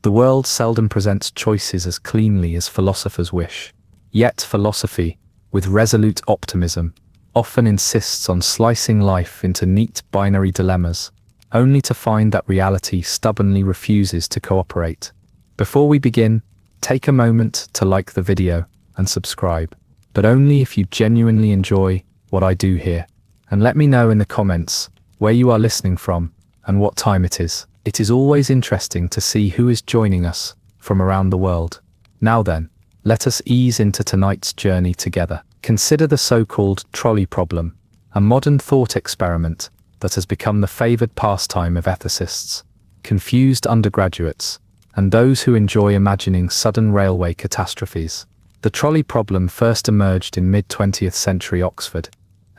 The world seldom presents choices as cleanly as philosophers wish. Yet philosophy, with resolute optimism, often insists on slicing life into neat binary dilemmas, only to find that reality stubbornly refuses to cooperate. Before we begin, take a moment to like the video and subscribe, but only if you genuinely enjoy what I do here. And let me know in the comments where you are listening from and what time it is. It is always interesting to see who is joining us from around the world. Now then, let us ease into tonight's journey together. Consider the so-called trolley problem, a modern thought experiment that has become the favored pastime of ethicists, confused undergraduates, and those who enjoy imagining sudden railway catastrophes. The trolley problem first emerged in mid-20th century Oxford,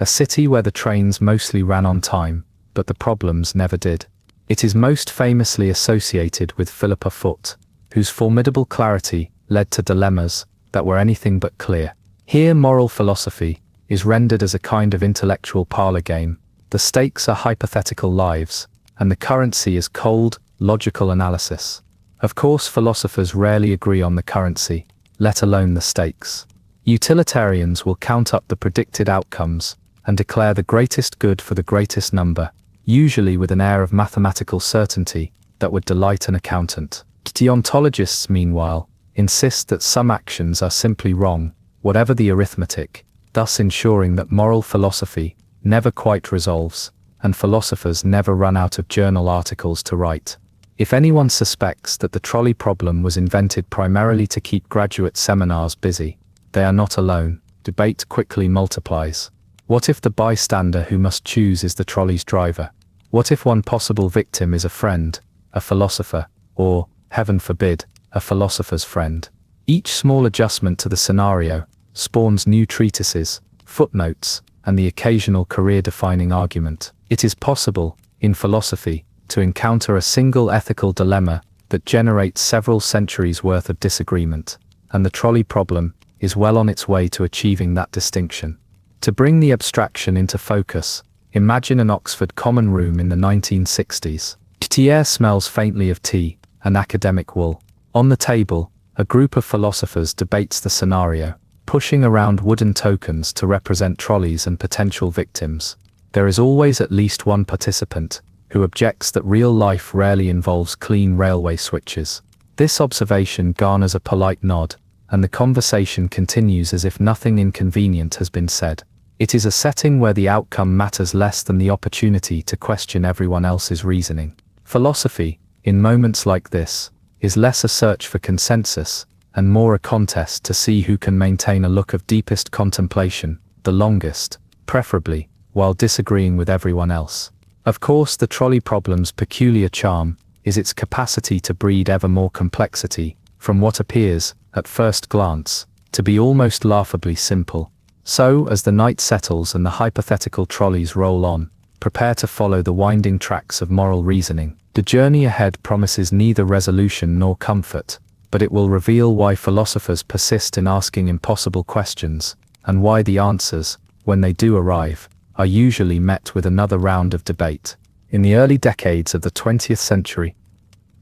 a city where the trains mostly ran on time, but the problems never did. It is most famously associated with Philippa Foot, whose formidable clarity led to dilemmas that were anything but clear. Here moral philosophy is rendered as a kind of intellectual parlor game. The stakes are hypothetical lives, and the currency is cold, logical analysis. Of course, philosophers rarely agree on the currency, let alone the stakes. Utilitarians will count up the predicted outcomes and declare the greatest good for the greatest number, usually with an air of mathematical certainty that would delight an accountant. Deontologists, meanwhile, insist that some actions are simply wrong, whatever the arithmetic, thus ensuring that moral philosophy never quite resolves, and philosophers never run out of journal articles to write. If anyone suspects that the trolley problem was invented primarily to keep graduate seminars busy, they are not alone. Debate quickly multiplies. What if the bystander who must choose is the trolley's driver? What if one possible victim is a friend, a philosopher, or, heaven forbid, a philosopher's friend? Each small adjustment to the scenario spawns new treatises, footnotes, and the occasional career-defining argument. It is possible, in philosophy, to encounter a single ethical dilemma that generates several centuries' worth of disagreement, and the trolley problem is well on its way to achieving that distinction. To bring the abstraction into focus, imagine an Oxford common room in the 1960s. The air smells faintly of tea and academic wool. On the table, a group of philosophers debates the scenario, pushing around wooden tokens to represent trolleys and potential victims. There is always at least one participant who objects that real life rarely involves clean railway switches. This observation garners a polite nod, and the conversation continues as if nothing inconvenient has been said. It is a setting where the outcome matters less than the opportunity to question everyone else's reasoning. Philosophy, in moments like this, is less a search for consensus, and more a contest to see who can maintain a look of deepest contemplation, the longest, preferably, while disagreeing with everyone else. Of course, the trolley problem's peculiar charm is its capacity to breed ever more complexity, from what appears, at first glance, to be almost laughably simple. So, as the night settles and the hypothetical trolleys roll on, prepare to follow the winding tracks of moral reasoning. The journey ahead promises neither resolution nor comfort, but it will reveal why philosophers persist in asking impossible questions, and why the answers, when they do arrive, are usually met with another round of debate. In the early decades of the 20th century,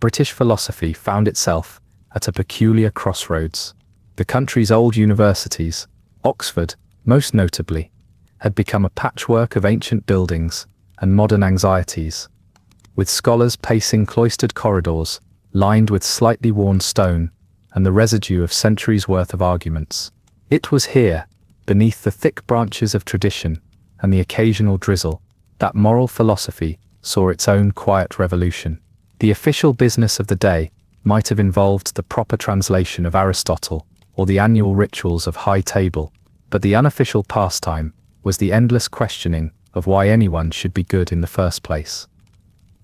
British philosophy found itself at a peculiar crossroads. The country's old universities, Oxford, most notably, had become a patchwork of ancient buildings and modern anxieties, with scholars pacing cloistered corridors, lined with slightly worn stone, and the residue of centuries' worth of arguments. It was here, beneath the thick branches of tradition and the occasional drizzle, that moral philosophy saw its own quiet revolution. The official business of the day might have involved the proper translation of Aristotle or the annual rituals of high table, but the unofficial pastime was the endless questioning of why anyone should be good in the first place.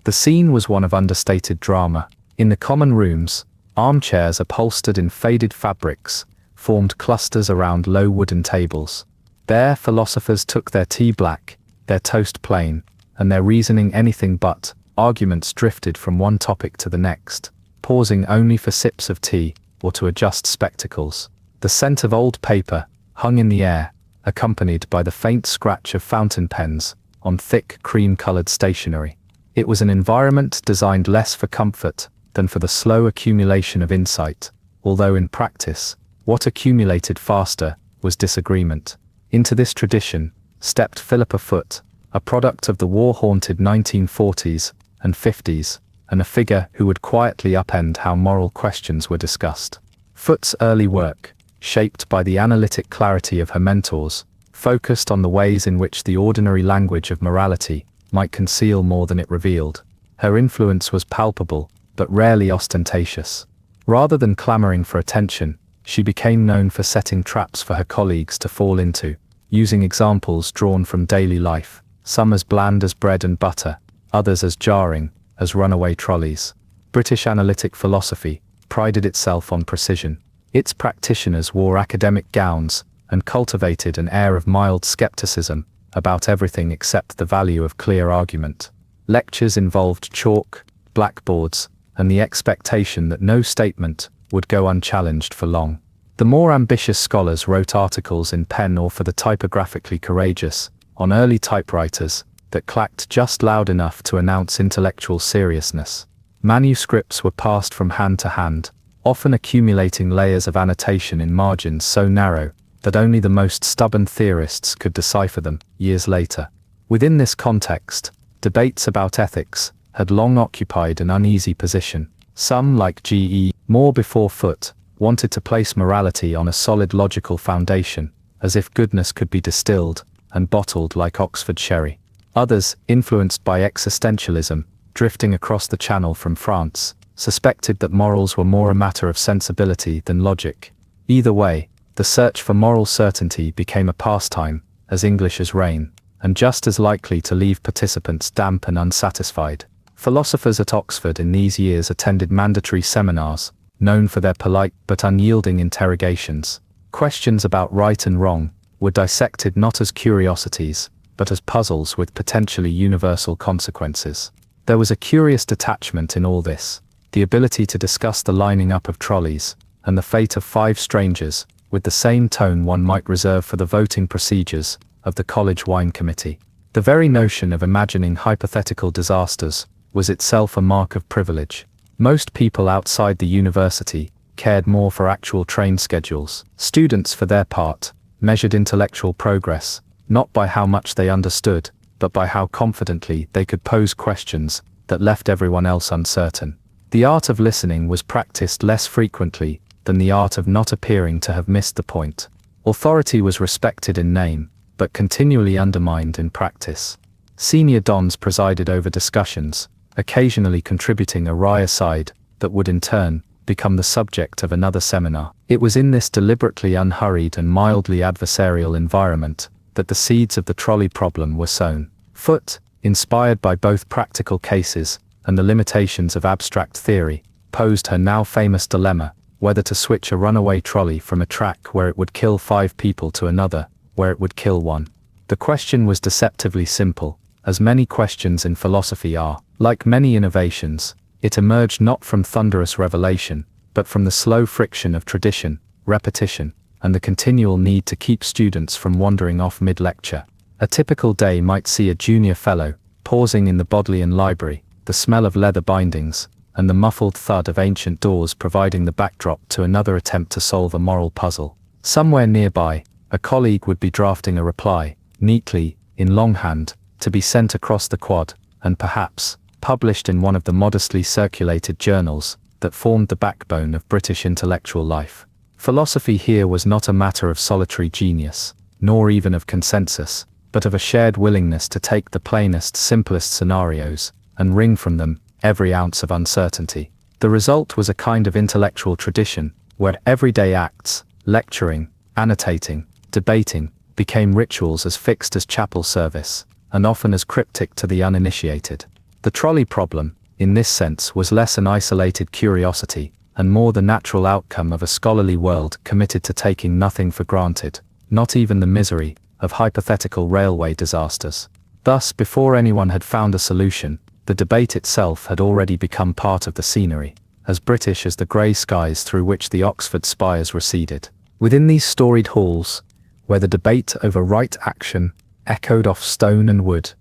The scene was one of understated drama. In the common rooms, armchairs upholstered in faded fabrics formed clusters around low wooden tables. There philosophers took their tea black, their toast plain, and their reasoning anything but. Arguments drifted from one topic to the next, pausing only for sips of tea or to adjust spectacles. The scent of old paper hung in the air, accompanied by the faint scratch of fountain pens on thick cream-colored stationery. It was an environment designed less for comfort than for the slow accumulation of insight, although in practice, what accumulated faster was disagreement. Into this tradition stepped Philippa Foot, a product of the war-haunted 1940s and 50s, and a figure who would quietly upend how moral questions were discussed. Foot's early work, shaped by the analytic clarity of her mentors, focused on the ways in which the ordinary language of morality might conceal more than it revealed. Her influence was palpable, but rarely ostentatious. Rather than clamoring for attention, she became known for setting traps for her colleagues to fall into, using examples drawn from daily life, some as bland as bread and butter, others as jarring as runaway trolleys. British analytic philosophy prided itself on precision. Its practitioners wore academic gowns and cultivated an air of mild skepticism about everything except the value of clear argument. Lectures involved chalk, blackboards, and the expectation that no statement would go unchallenged for long. The more ambitious scholars wrote articles in pen or, for the typographically courageous, on early typewriters that clacked just loud enough to announce intellectual seriousness. Manuscripts were passed from hand to hand, often accumulating layers of annotation in margins so narrow that only the most stubborn theorists could decipher them years later. Within this context, debates about ethics had long occupied an uneasy position. Some, like G.E. Moore before Foot, wanted to place morality on a solid logical foundation, as if goodness could be distilled and bottled like Oxford sherry. Others, influenced by existentialism, drifting across the Channel from France, suspected that morals were more a matter of sensibility than logic. Either way, the search for moral certainty became a pastime, as English as rain, and just as likely to leave participants damp and unsatisfied. Philosophers at Oxford in these years attended mandatory seminars, known for their polite but unyielding interrogations. Questions about right and wrong were dissected not as curiosities, but as puzzles with potentially universal consequences. There was a curious detachment in all this, the ability to discuss the lining up of trolleys, and the fate of 5 strangers, with the same tone one might reserve for the voting procedures of the college wine committee. The very notion of imagining hypothetical disasters was itself a mark of privilege. Most people outside the university cared more for actual train schedules. Students, for their part, measured intellectual progress, not by how much they understood, but by how confidently they could pose questions that left everyone else uncertain. The art of listening was practiced less frequently than the art of not appearing to have missed the point. Authority was respected in name, but continually undermined in practice. Senior dons presided over discussions, occasionally contributing a wry aside that would in turn become the subject of another seminar. It was in this deliberately unhurried and mildly adversarial environment that the seeds of the trolley problem were sown. Foot, inspired by both practical cases and the limitations of abstract theory, posed her now famous dilemma, whether to switch a runaway trolley from a track where it would kill 5 people to another, where it would kill 1. The question was deceptively simple, as many questions in philosophy are. Like many innovations, it emerged not from thunderous revelation, but from the slow friction of tradition, repetition, and the continual need to keep students from wandering off mid-lecture. A typical day might see a junior fellow pausing in the Bodleian Library, the smell of leather bindings, and the muffled thud of ancient doors providing the backdrop to another attempt to solve a moral puzzle. Somewhere nearby, a colleague would be drafting a reply, neatly, in longhand, to be sent across the quad, and perhaps published in one of the modestly circulated journals that formed the backbone of British intellectual life. Philosophy here was not a matter of solitary genius, nor even of consensus, but of a shared willingness to take the plainest, simplest scenarios, and wring from them every ounce of uncertainty. The result was a kind of intellectual tradition, where everyday acts, lecturing, annotating, debating, became rituals as fixed as chapel service, and often as cryptic to the uninitiated. The trolley problem, in this sense, was less an isolated curiosity, and more the natural outcome of a scholarly world committed to taking nothing for granted, not even the misery of hypothetical railway disasters. Thus, before anyone had found a solution, the debate itself had already become part of the scenery, as British as the grey skies through which the Oxford spires receded. Within these storied halls, where the debate over right action echoed off stone and wood,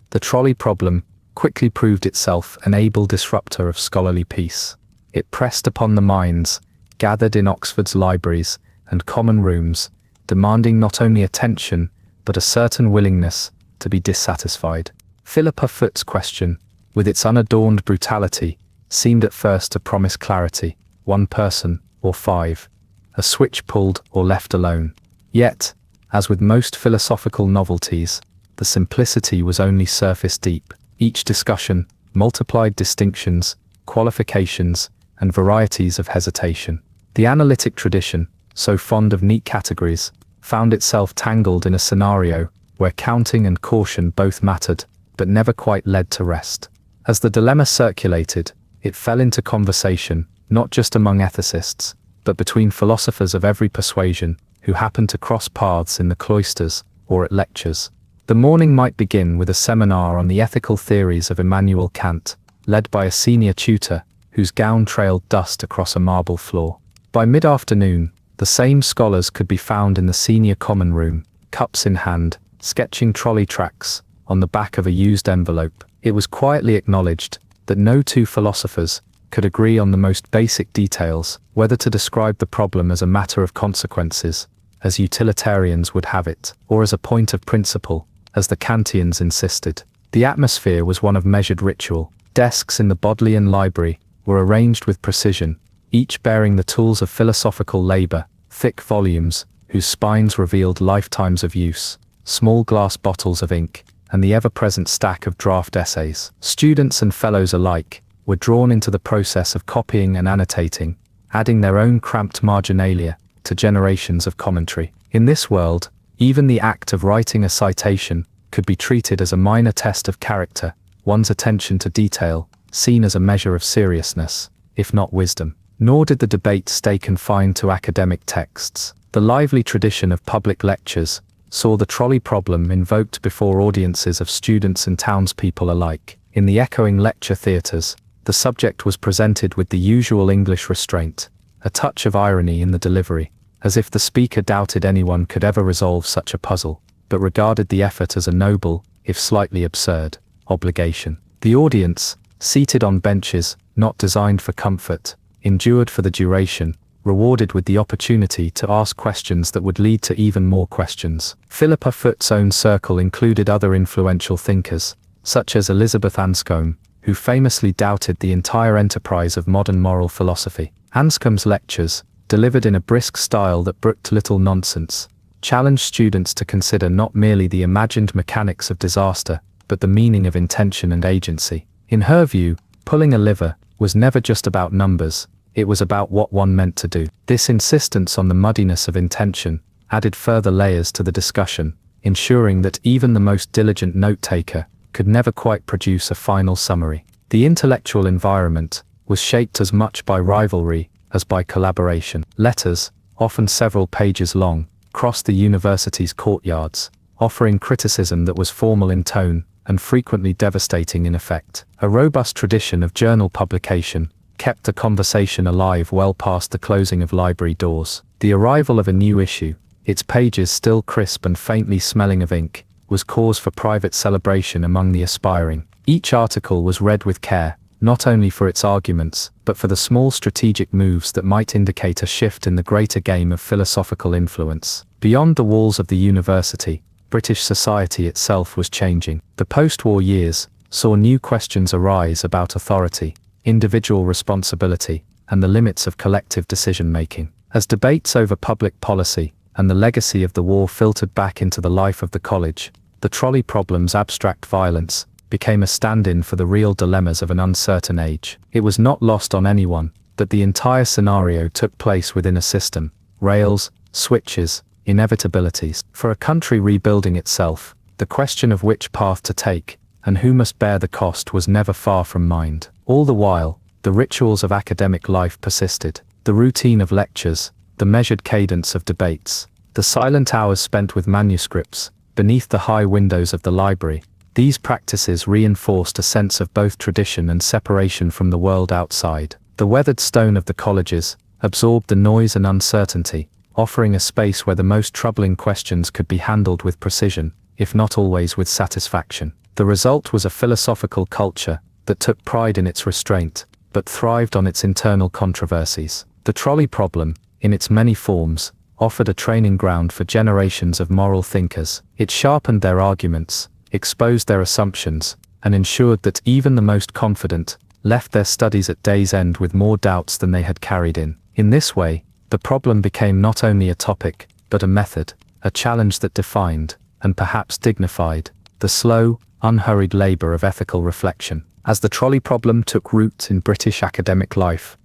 the trolley problem quickly proved itself an able disruptor of scholarly peace. It pressed upon the minds, gathered in Oxford's libraries and common rooms, demanding not only attention, but a certain willingness to be dissatisfied. Philippa Foot's question, with its unadorned brutality, seemed at first to promise clarity: one person, or five, a switch pulled or left alone. Yet, as with most philosophical novelties, the simplicity was only surface deep. Each discussion multiplied distinctions, qualifications, and varieties of hesitation. The analytic tradition, so fond of neat categories, found itself tangled in a scenario where counting and caution both mattered, but never quite led to rest. As the dilemma circulated, it fell into conversation, not just among ethicists, but between philosophers of every persuasion who happened to cross paths in the cloisters or at lectures. The morning might begin with a seminar on the ethical theories of Immanuel Kant, led by a senior tutor whose gown trailed dust across a marble floor. By mid-afternoon, the same scholars could be found in the senior common room, cups in hand, sketching trolley tracks on the back of a used envelope. It was quietly acknowledged that no two philosophers could agree on the most basic details, whether to describe the problem as a matter of consequences, as utilitarians would have it, or as a point of principle, as the Kantians insisted. The atmosphere was one of measured ritual. Desks in the Bodleian Library were arranged with precision, each bearing the tools of philosophical labor: thick volumes, whose spines revealed lifetimes of use, small glass bottles of ink, and the ever-present stack of draft essays. Students and fellows alike were drawn into the process of copying and annotating, adding their own cramped marginalia to generations of commentary. In this world, even the act of writing a citation could be treated as a minor test of character, one's attention to detail seen as a measure of seriousness, if not wisdom. Nor did the debate stay confined to academic texts. The lively tradition of public lectures saw the trolley problem invoked before audiences of students and townspeople alike. In the echoing lecture theatres, the subject was presented with the usual English restraint, a touch of irony in the delivery, as if the speaker doubted anyone could ever resolve such a puzzle, but regarded the effort as a noble, if slightly absurd, obligation. The audience, seated on benches not designed for comfort, endured for the duration, rewarded with the opportunity to ask questions that would lead to even more questions. Philippa Foot's own circle included other influential thinkers, such as Elizabeth Anscombe, who famously doubted the entire enterprise of modern moral philosophy. Anscombe's lectures, delivered in a brisk style that brooked little nonsense, challenged students to consider not merely the imagined mechanics of disaster, but the meaning of intention and agency. In her view, pulling a lever was never just about numbers, it was about what one meant to do. This insistence on the muddiness of intention added further layers to the discussion, ensuring that even the most diligent note-taker could never quite produce a final summary. The intellectual environment was shaped as much by rivalry as by collaboration. Letters, often several pages long, crossed the university's courtyards, offering criticism that was formal in tone and frequently devastating in effect. A robust tradition of journal publication kept the conversation alive well past the closing of library doors. The arrival of a new issue, its pages still crisp and faintly smelling of ink, was cause for private celebration among the aspiring. Each article was read with care, not only for its arguments, but for the small strategic moves that might indicate a shift in the greater game of philosophical influence. Beyond the walls of the university, British society itself was changing. The post-war years saw new questions arise about authority, individual responsibility, and the limits of collective decision-making. As debates over public policy and the legacy of the war filtered back into the life of the college, the trolley problem's abstract violence became a stand-in for the real dilemmas of an uncertain age. It was not lost on anyone that the entire scenario took place within a system: rails, switches, inevitabilities. For a country rebuilding itself, the question of which path to take and who must bear the cost was never far from mind. All the while, the rituals of academic life persisted. The routine of lectures, the measured cadence of debates, the silent hours spent with manuscripts beneath the high windows of the library. These practices reinforced a sense of both tradition and separation from the world outside. The weathered stone of the colleges absorbed the noise and uncertainty, offering a space where the most troubling questions could be handled with precision, if not always with satisfaction. The result was a philosophical culture that took pride in its restraint, but thrived on its internal controversies. The trolley problem, in its many forms, offered a training ground for generations of moral thinkers. It sharpened their arguments, exposed their assumptions, and ensured that even the most confident left their studies at day's end with more doubts than they had carried in. In this way, the problem became not only a topic, but a method, a challenge that defined, and perhaps dignified, the slow, unhurried labor of ethical reflection. As the trolley problem took root in British academic life,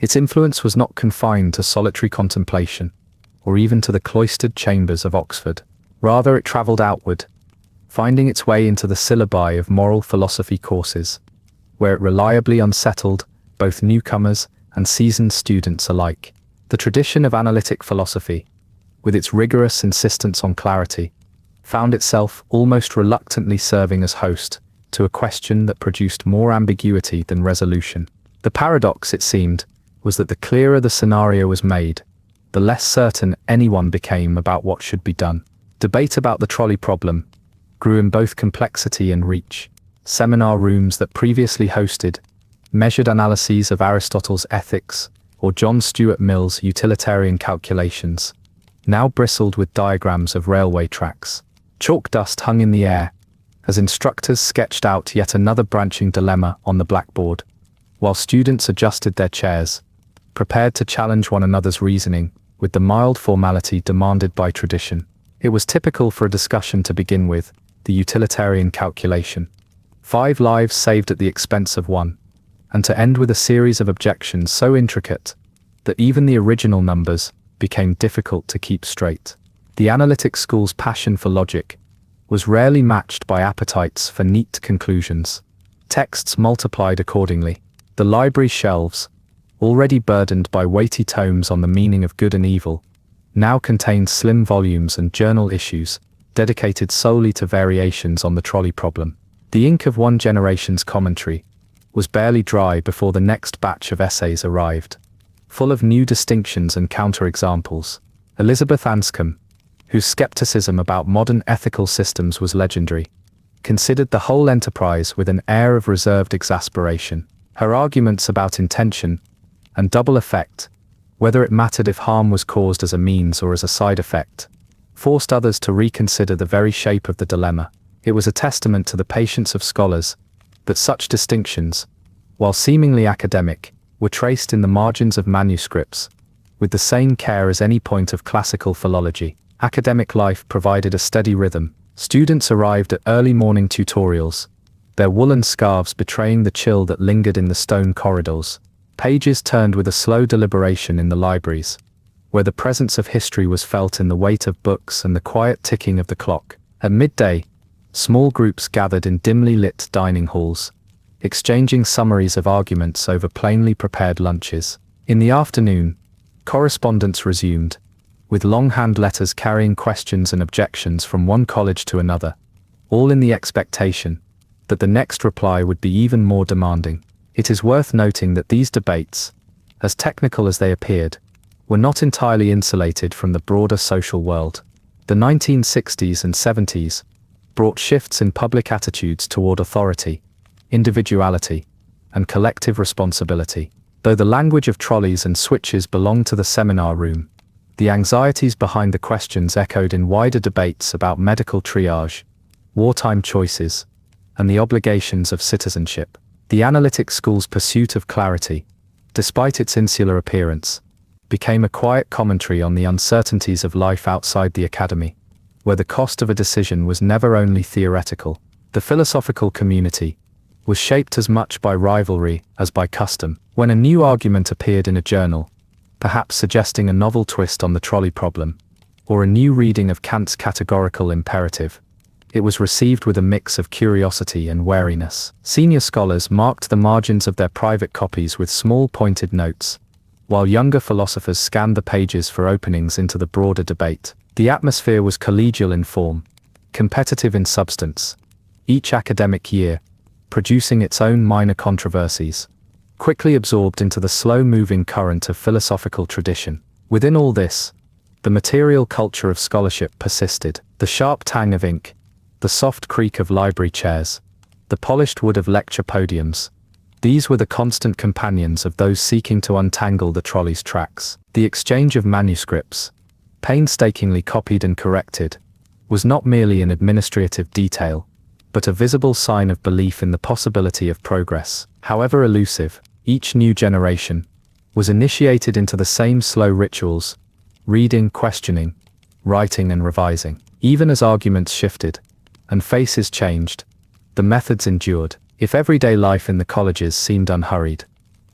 its influence was not confined to solitary contemplation, or even to the cloistered chambers of Oxford. Rather, it travelled outward, finding its way into the syllabi of moral philosophy courses, where it reliably unsettled both newcomers and seasoned students alike. The tradition of analytic philosophy, with its rigorous insistence on clarity, found itself almost reluctantly serving as host to a question that produced more ambiguity than resolution. The paradox, it seemed, was that the clearer the scenario was made, the less certain anyone became about what should be done. Debate about the trolley problem grew in both complexity and reach. Seminar rooms that previously hosted measured analyses of Aristotle's Ethics or John Stuart Mill's utilitarian calculations now bristled with diagrams of railway tracks. Chalk dust hung in the air as instructors sketched out yet another branching dilemma on the blackboard, while students adjusted their chairs, prepared to challenge one another's reasoning with the mild formality demanded by tradition. It was typical for a discussion to begin with the utilitarian calculation, 5 lives saved at the expense of 1, and to end with a series of objections so intricate that even the original numbers became difficult to keep straight. The analytic school's passion for logic was rarely matched by appetites for neat conclusions. Texts multiplied accordingly. The library shelves, already burdened by weighty tomes on the meaning of good and evil, now contained slim volumes and journal issues dedicated solely to variations on the trolley problem. The ink of one generation's commentary was barely dry before the next batch of essays arrived, full of new distinctions and counterexamples. Elizabeth Anscombe, whose skepticism about modern ethical systems was legendary, considered the whole enterprise with an air of reserved exasperation. Her arguments about intention and double effect, whether it mattered if harm was caused as a means or as a side effect, forced others to reconsider the very shape of the dilemma. It was a testament to the patience of scholars that such distinctions, while seemingly academic, were traced in the margins of manuscripts with the same care as any point of classical philology. Academic life provided a steady rhythm. Students arrived at early morning tutorials, their woolen scarves betraying the chill that lingered in the stone corridors. Pages turned with a slow deliberation in the libraries, where the presence of history was felt in the weight of books and the quiet ticking of the clock. At midday, small groups gathered in dimly lit dining halls, exchanging summaries of arguments over plainly prepared lunches. In the afternoon, correspondence resumed, with longhand letters carrying questions and objections from one college to another, all in the expectation that the next reply would be even more demanding. It is worth noting that these debates, as technical as they appeared, were not entirely insulated from the broader social world. The 1960s and 70s brought shifts in public attitudes toward authority, individuality, and collective responsibility. Though the language of trolleys and switches belonged to the seminar room, the anxieties behind the questions echoed in wider debates about medical triage, wartime choices, and the obligations of citizenship. The analytic school's pursuit of clarity, despite its insular appearance, became a quiet commentary on the uncertainties of life outside the academy, where the cost of a decision was never only theoretical. The philosophical community was shaped as much by rivalry as by custom. When a new argument appeared in a journal, perhaps suggesting a novel twist on the trolley problem, or a new reading of Kant's categorical imperative, it was received with a mix of curiosity and wariness. Senior scholars marked the margins of their private copies with small pointed notes, while younger philosophers scanned the pages for openings into the broader debate. The atmosphere was collegial in form, competitive in substance, each academic year producing its own minor controversies, quickly absorbed into the slow-moving current of philosophical tradition. Within all this, the material culture of scholarship persisted. The sharp tang of ink, the soft creak of library chairs, the polished wood of lecture podiums. These were the constant companions of those seeking to untangle the trolley's tracks. The exchange of manuscripts, painstakingly copied and corrected, was not merely an administrative detail, but a visible sign of belief in the possibility of progress. However elusive, each new generation was initiated into the same slow rituals: reading, questioning, writing and revising. Even as arguments shifted and faces changed, the methods endured. If everyday life in the colleges seemed unhurried,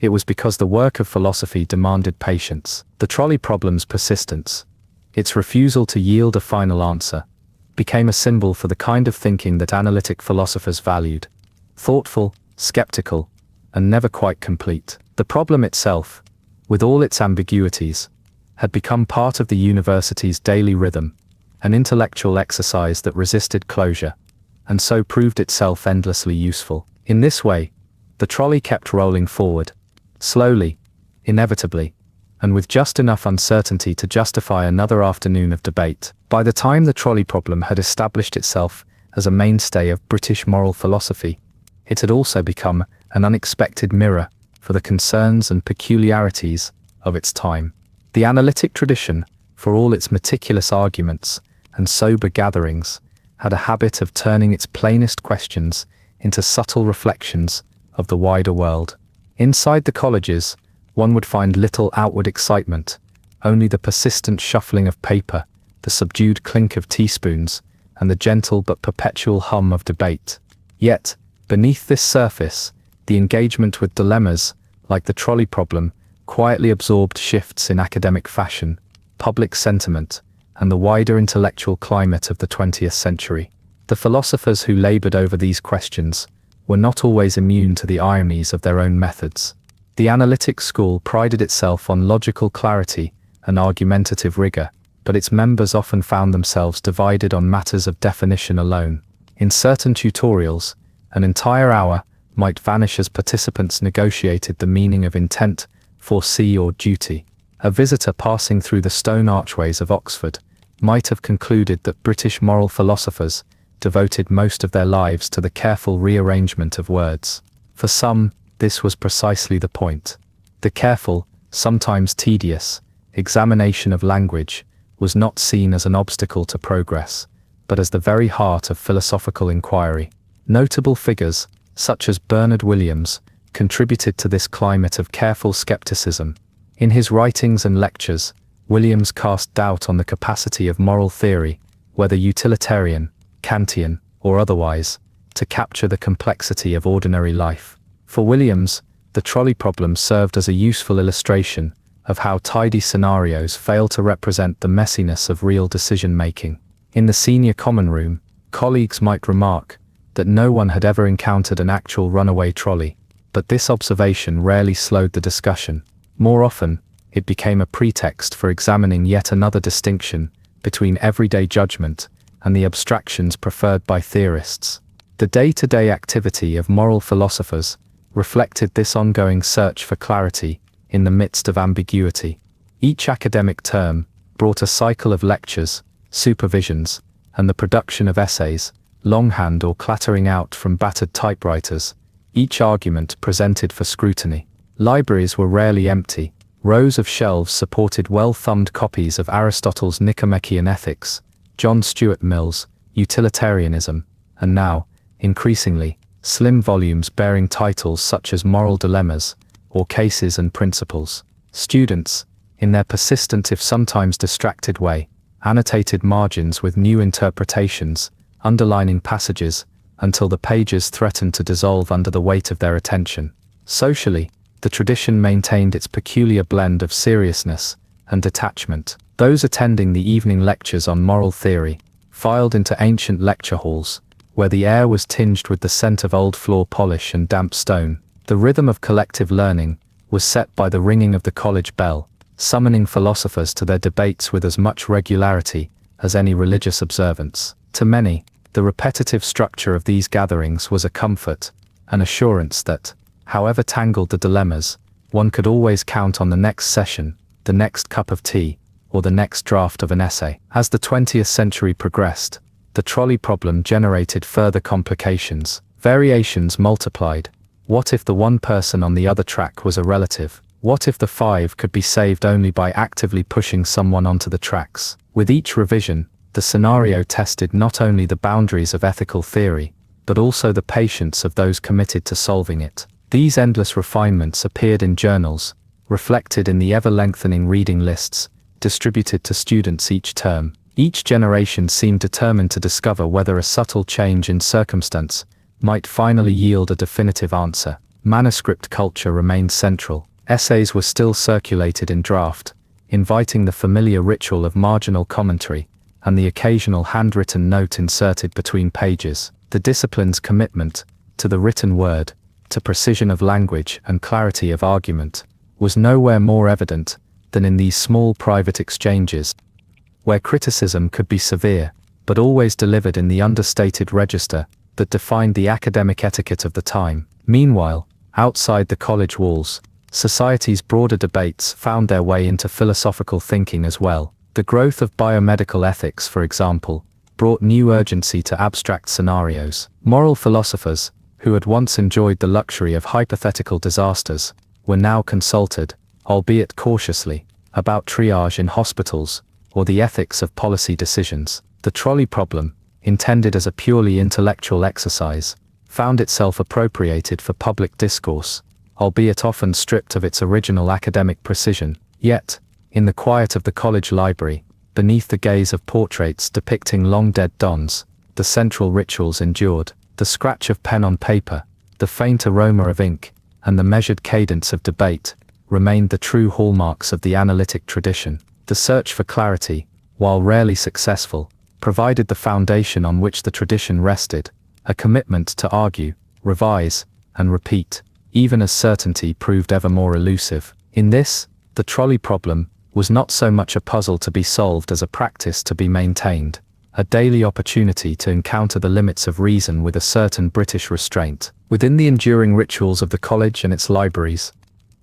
it was because the work of philosophy demanded patience. The trolley problem's persistence, its refusal to yield a final answer, became a symbol for the kind of thinking that analytic philosophers valued: thoughtful, skeptical, and never quite complete. The problem itself, with all its ambiguities, had become part of the university's daily rhythm, an intellectual exercise that resisted closure, and so proved itself endlessly useful. In this way, the trolley kept rolling forward, slowly, inevitably, and with just enough uncertainty to justify another afternoon of debate. By the time the trolley problem had established itself as a mainstay of British moral philosophy, it had also become an unexpected mirror for the concerns and peculiarities of its time. The analytic tradition, for all its meticulous arguments and sober gatherings, had a habit of turning its plainest questions into subtle reflections of the wider world. Inside the colleges, one would find little outward excitement, only the persistent shuffling of paper, the subdued clink of teaspoons, and the gentle but perpetual hum of debate. Yet, beneath this surface, the engagement with dilemmas, like the trolley problem, quietly absorbed shifts in academic fashion, public sentiment, and the wider intellectual climate of the 20th century. The philosophers who labored over these questions were not always immune to the ironies of their own methods. The analytic school prided itself on logical clarity and argumentative rigor, but its members often found themselves divided on matters of definition alone. In certain tutorials, an entire hour might vanish as participants negotiated the meaning of intent, foresee or duty. A visitor passing through the stone archways of Oxford might have concluded that British moral philosophers devoted most of their lives to the careful rearrangement of words. For some, this was precisely the point. The careful, sometimes tedious, examination of language was not seen as an obstacle to progress, but as the very heart of philosophical inquiry. Notable figures, such as Bernard Williams, contributed to this climate of careful skepticism. In his writings and lectures, Williams cast doubt on the capacity of moral theory, whether utilitarian, Kantian, or otherwise, to capture the complexity of ordinary life. For Williams, the trolley problem served as a useful illustration of how tidy scenarios fail to represent the messiness of real decision-making. In the senior common room, colleagues might remark that no one had ever encountered an actual runaway trolley, but this observation rarely slowed the discussion. More often, it became a pretext for examining yet another distinction between everyday judgment and the abstractions preferred by theorists. The day-to-day activity of moral philosophers reflected this ongoing search for clarity in the midst of ambiguity. Each academic term brought a cycle of lectures, supervisions, and the production of essays, longhand or clattering out from battered typewriters, each argument presented for scrutiny. Libraries were rarely empty. Rows of shelves supported well-thumbed copies of Aristotle's Nicomachean Ethics, John Stuart Mill's Utilitarianism, and now, increasingly, slim volumes bearing titles such as Moral Dilemmas or Cases and Principles. Students, in their persistent if sometimes distracted way, annotated margins with new interpretations, underlining passages, until the pages threatened to dissolve under the weight of their attention. Socially, the tradition maintained its peculiar blend of seriousness and detachment. Those attending the evening lectures on moral theory filed into ancient lecture halls, where the air was tinged with the scent of old floor polish and damp stone. The rhythm of collective learning was set by the ringing of the college bell, summoning philosophers to their debates with as much regularity as any religious observance. To many, the repetitive structure of these gatherings was a comfort, an assurance that, however tangled the dilemmas, one could always count on the next session, the next cup of tea, or the next draft of an essay. As the 20th century progressed, the trolley problem generated further complications. Variations multiplied. What if the one person on the other track was a relative? What if the 5 could be saved only by actively pushing someone onto the tracks? With each revision, the scenario tested not only the boundaries of ethical theory, but also the patience of those committed to solving it. These endless refinements appeared in journals, reflected in the ever-lengthening reading lists, distributed to students each term. Each generation seemed determined to discover whether a subtle change in circumstance might finally yield a definitive answer. Manuscript culture remained central. Essays were still circulated in draft, inviting the familiar ritual of marginal commentary, and the occasional handwritten note inserted between pages. The discipline's commitment to the written word, to precision of language and clarity of argument, was nowhere more evident than in these small private exchanges, where criticism could be severe, but always delivered in the understated register that defined the academic etiquette of the time. Meanwhile, outside the college walls, society's broader debates found their way into philosophical thinking as well. The growth of biomedical ethics, for example, brought new urgency to abstract scenarios. Moral philosophers, who had once enjoyed the luxury of hypothetical disasters, were now consulted, albeit cautiously, about triage in hospitals, or the ethics of policy decisions. The trolley problem, intended as a purely intellectual exercise, found itself appropriated for public discourse, albeit often stripped of its original academic precision. Yet, in the quiet of the college library, beneath the gaze of portraits depicting long-dead dons, the central rituals endured. The scratch of pen on paper, the faint aroma of ink, and the measured cadence of debate remained the true hallmarks of the analytic tradition. The search for clarity, while rarely successful, provided the foundation on which the tradition rested, a commitment to argue, revise, and repeat, even as certainty proved ever more elusive. In this, the trolley problem was not so much a puzzle to be solved as a practice to be maintained, a daily opportunity to encounter the limits of reason with a certain British restraint. Within the enduring rituals of the college and its libraries,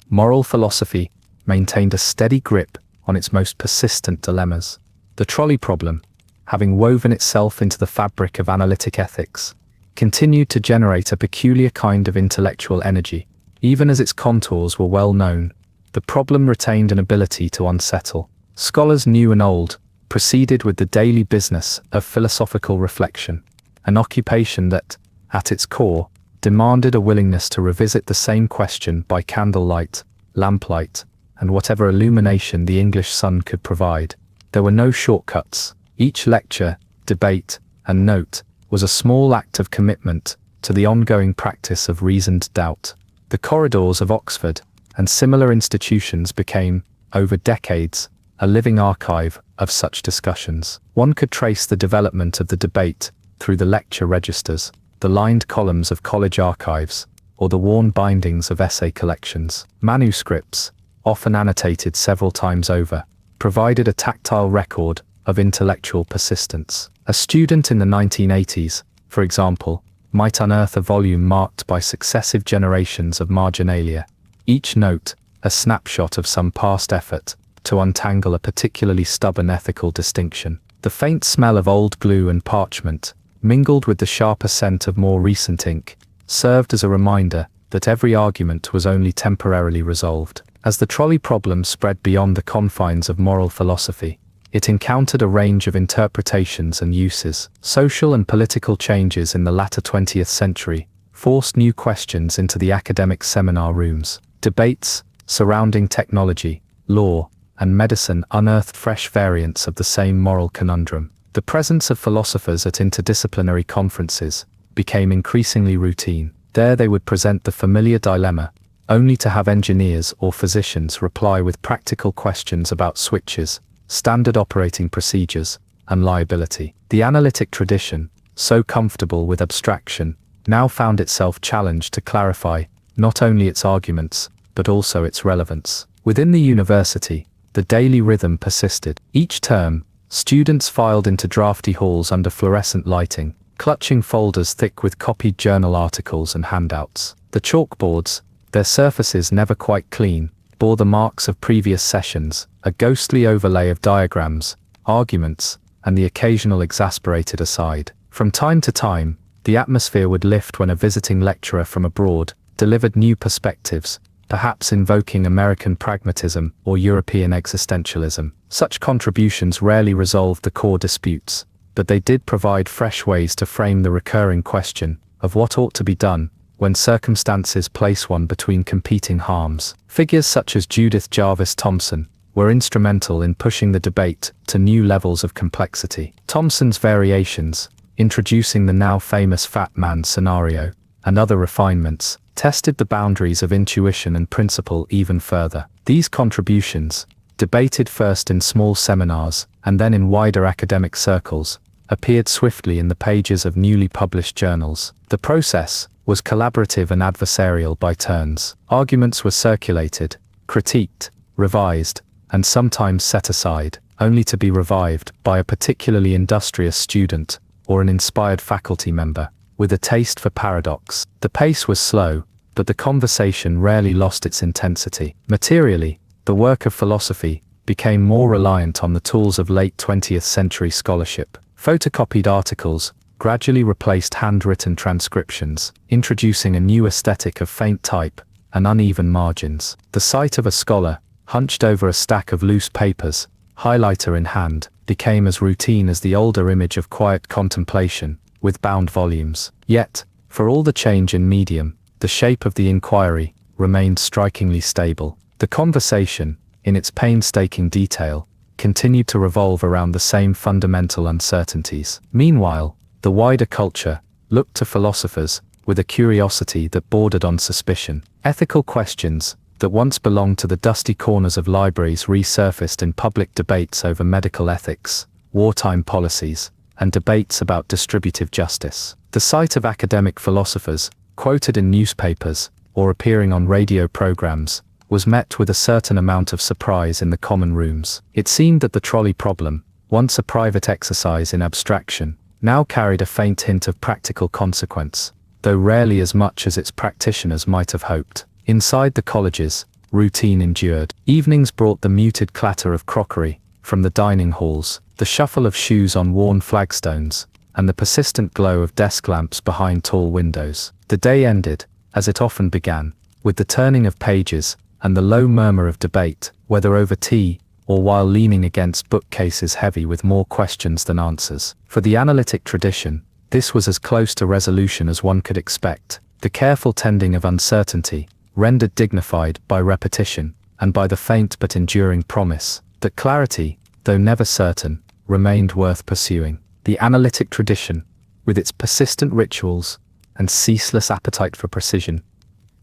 moral philosophy maintained a steady grip on its most persistent dilemmas. The trolley problem, having woven itself into the fabric of analytic ethics, continued to generate a peculiar kind of intellectual energy. Even as its contours were well known, the problem retained an ability to unsettle. Scholars new and old proceeded with the daily business of philosophical reflection, an occupation that, at its core, demanded a willingness to revisit the same question by candlelight, lamplight, and whatever illumination the English sun could provide. There were no shortcuts. Each lecture, debate, and note was a small act of commitment to the ongoing practice of reasoned doubt. The corridors of Oxford and similar institutions became, over decades, a living archive of such discussions. One could trace the development of the debate through the lecture registers, the lined columns of college archives, or the worn bindings of essay collections. Manuscripts, often annotated several times over, provided a tactile record of intellectual persistence. A student in the 1980s, for example, might unearth a volume marked by successive generations of marginalia, each note a snapshot of some past effort to untangle a particularly stubborn ethical distinction. The faint smell of old glue and parchment, mingled with the sharper scent of more recent ink, served as a reminder that every argument was only temporarily resolved. As the trolley problem spread beyond the confines of moral philosophy, it encountered a range of interpretations and uses. Social and political changes in the latter 20th century forced new questions into the academic seminar rooms. Debates surrounding technology, law, and medicine unearthed fresh variants of the same moral conundrum. The presence of philosophers at interdisciplinary conferences became increasingly routine. There they would present the familiar dilemma, only to have engineers or physicians reply with practical questions about switches, standard operating procedures, and liability. The analytic tradition, so comfortable with abstraction, now found itself challenged to clarify not only its arguments, but also its relevance. Within the university, the daily rhythm persisted. Each term, students filed into drafty halls under fluorescent lighting, clutching folders thick with copied journal articles and handouts. The chalkboards, their surfaces never quite clean, bore the marks of previous sessions, a ghostly overlay of diagrams, arguments, and the occasional exasperated aside. From time to time, the atmosphere would lift when a visiting lecturer from abroad delivered new perspectives, perhaps invoking American pragmatism or European existentialism. Such contributions rarely resolved the core disputes, but they did provide fresh ways to frame the recurring question of what ought to be done when circumstances place one between competing harms. Figures such as Judith Jarvis Thomson were instrumental in pushing the debate to new levels of complexity. Thomson's variations, introducing the now famous fat man scenario, and other refinements, tested the boundaries of intuition and principle even further. These contributions, debated first in small seminars and then in wider academic circles, appeared swiftly in the pages of newly published journals. The process was collaborative and adversarial by turns. Arguments were circulated, critiqued, revised, and sometimes set aside, only to be revived by a particularly industrious student or an inspired faculty member with a taste for paradox. The pace was slow, but the conversation rarely lost its intensity. Materially, the work of philosophy became more reliant on the tools of late 20th century scholarship. Photocopied articles gradually replaced handwritten transcriptions, introducing a new aesthetic of faint type and uneven margins. The sight of a scholar, hunched over a stack of loose papers, highlighter in hand, became as routine as the older image of quiet contemplation, with bound volumes. Yet, for all the change in medium, the shape of the inquiry remained strikingly stable. The conversation, in its painstaking detail, continued to revolve around the same fundamental uncertainties. Meanwhile, the wider culture looked to philosophers with a curiosity that bordered on suspicion. Ethical questions that once belonged to the dusty corners of libraries resurfaced in public debates over medical ethics, wartime policies, and debates about distributive justice. The sight of academic philosophers, quoted in newspapers or appearing on radio programs, was met with a certain amount of surprise in the common rooms. It seemed that the trolley problem, once a private exercise in abstraction, now carried a faint hint of practical consequence, though rarely as much as its practitioners might have hoped. Inside the colleges, routine endured. Evenings brought the muted clatter of crockery from the dining halls, the shuffle of shoes on worn flagstones, and the persistent glow of desk lamps behind tall windows. The day ended, as it often began, with the turning of pages and the low murmur of debate, whether over tea or while leaning against bookcases heavy with more questions than answers. For the analytic tradition, this was as close to resolution as one could expect, the careful tending of uncertainty, rendered dignified by repetition, and by the faint but enduring promise that clarity, though never certain, remained worth pursuing. The analytic tradition, with its persistent rituals and ceaseless appetite for precision,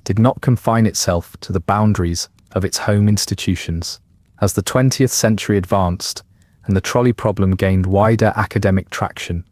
did not confine itself to the boundaries of its home institutions. As the 20th century advanced and the trolley problem gained wider academic traction,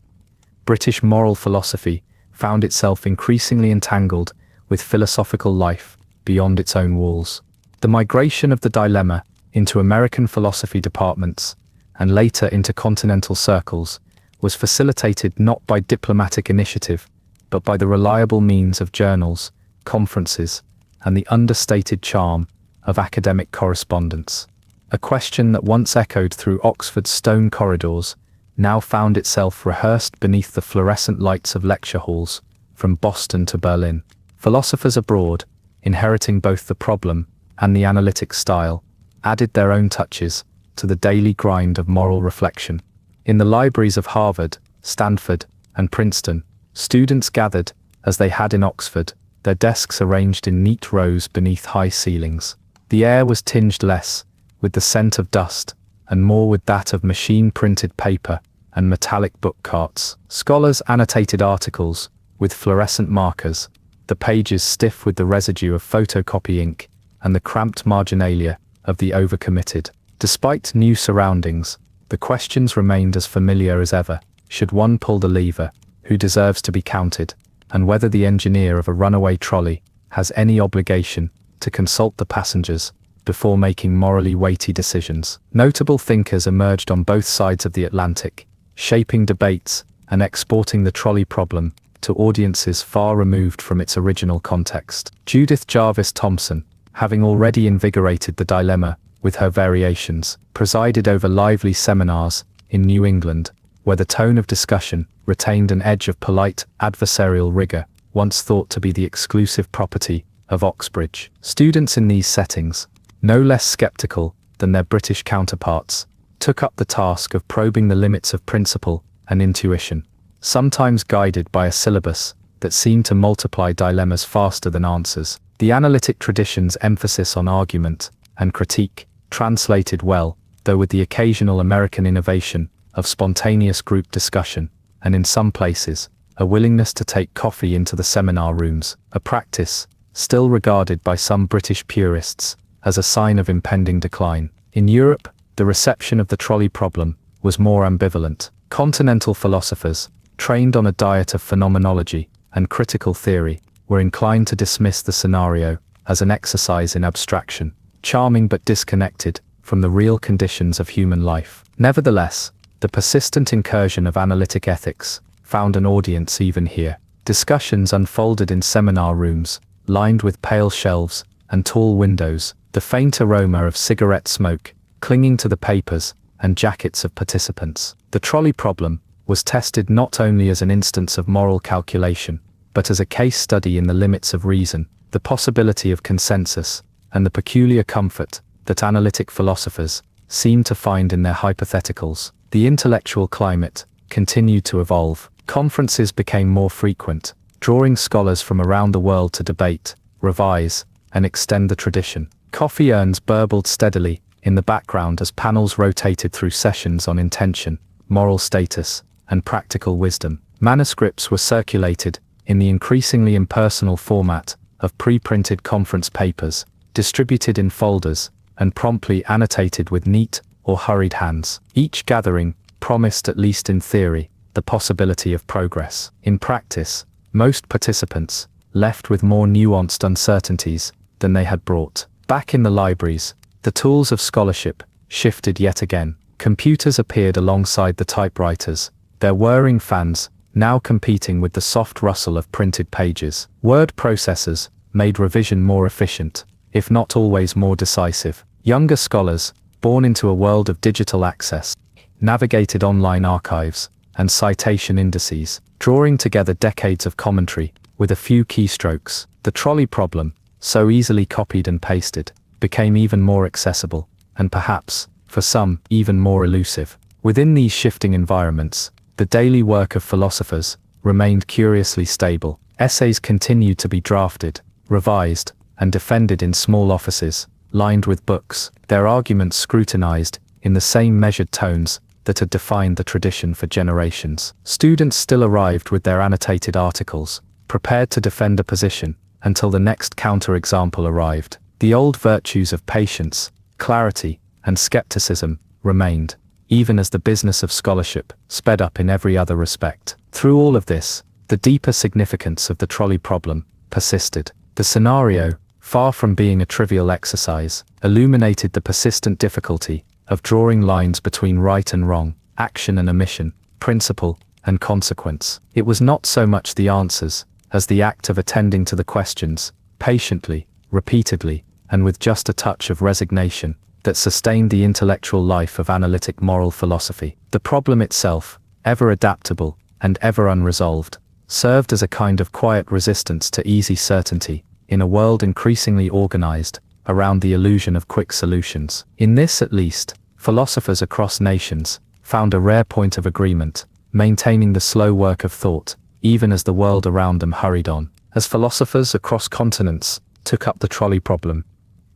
British moral philosophy found itself increasingly entangled with philosophical life beyond its own walls. The migration of the dilemma into American philosophy departments and later into continental circles was facilitated not by diplomatic initiative, but by the reliable means of journals, conferences, and the understated charm of academic correspondence. A question that once echoed through Oxford's stone corridors now found itself rehearsed beneath the fluorescent lights of lecture halls from Boston to Berlin. Philosophers abroad, inheriting both the problem and the analytic style, added their own touches to the daily grind of moral reflection. In the libraries of Harvard, Stanford, and Princeton, students gathered, as they had in Oxford, their desks arranged in neat rows beneath high ceilings. The air was tinged less with the scent of dust and more with that of machine-printed paper and metallic book carts. Scholars annotated articles with fluorescent markers, the pages stiff with the residue of photocopy ink and the cramped marginalia of the overcommitted. Despite new surroundings, the questions remained as familiar as ever. Should one pull the lever? Who deserves to be counted? And whether the engineer of a runaway trolley has any obligation to consult the passengers before making morally weighty decisions. Notable thinkers emerged on both sides of the Atlantic, shaping debates and exporting the trolley problem to audiences far removed from its original context. Judith Jarvis Thomson, having already invigorated the dilemma with her variations, presided over lively seminars in New England where the tone of discussion retained an edge of polite adversarial rigor, once thought to be the exclusive property of Oxbridge. Students in these settings, no less skeptical than their British counterparts, took up the task of probing the limits of principle and intuition, sometimes guided by a syllabus that seemed to multiply dilemmas faster than answers. The analytic tradition's emphasis on argument and critique translated well, though with the occasional American innovation of spontaneous group discussion, and in some places, a willingness to take coffee into the seminar rooms, a practice still regarded by some British purists as a sign of impending decline. In Europe, the reception of the trolley problem was more ambivalent. Continental philosophers, trained on a diet of phenomenology and critical theory, were inclined to dismiss the scenario as an exercise in abstraction, charming but disconnected from the real conditions of human life. Nevertheless, the persistent incursion of analytic ethics found an audience even here. Discussions unfolded in seminar rooms, lined with pale shelves and tall windows, the faint aroma of cigarette smoke clinging to the papers and jackets of participants. The trolley problem was tested not only as an instance of moral calculation, but as a case study in the limits of reason, the possibility of consensus, and the peculiar comfort that analytic philosophers seem to find in their hypotheticals. The intellectual climate continued to evolve. Conferences became more frequent, drawing scholars from around the world to debate, revise, and extend the tradition. Coffee urns burbled steadily in the background as panels rotated through sessions on intention, moral status, and practical wisdom. Manuscripts were circulated in the increasingly impersonal format of pre-printed conference papers, distributed in folders, and promptly annotated with neat or hurried hands. Each gathering promised, at least in theory, the possibility of progress. In practice, most participants left with more nuanced uncertainties than they had brought. Back in the libraries, the tools of scholarship shifted yet again. Computers appeared alongside the typewriters, their whirring fans now competing with the soft rustle of printed pages. Word processors made revision more efficient, if not always more decisive. Younger scholars, born into a world of digital access, navigated online archives and citation indices, drawing together decades of commentary with a few keystrokes. The trolley problem, so easily copied and pasted, became even more accessible, and perhaps, for some, even more elusive. Within these shifting environments, the daily work of philosophers remained curiously stable. Essays continued to be drafted, revised, and defended in small offices, lined with books, their arguments scrutinized in the same measured tones that had defined the tradition for generations. Students still arrived with their annotated articles, prepared to defend a position until the next counterexample arrived. The old virtues of patience, clarity, and skepticism remained, even as the business of scholarship sped up in every other respect. Through all of this, the deeper significance of the trolley problem persisted. The scenario, far from being a trivial exercise, illuminated the persistent difficulty of drawing lines between right and wrong, action and omission, principle and consequence. It was not so much the answers, as the act of attending to the questions, patiently, repeatedly, and with just a touch of resignation, that sustained the intellectual life of analytic moral philosophy. The problem itself, ever adaptable and ever unresolved, served as a kind of quiet resistance to easy certainty, in a world increasingly organized around the illusion of quick solutions. In this, at least, philosophers across nations found a rare point of agreement, maintaining the slow work of thought, even as the world around them hurried on. As philosophers across continents took up the trolley problem,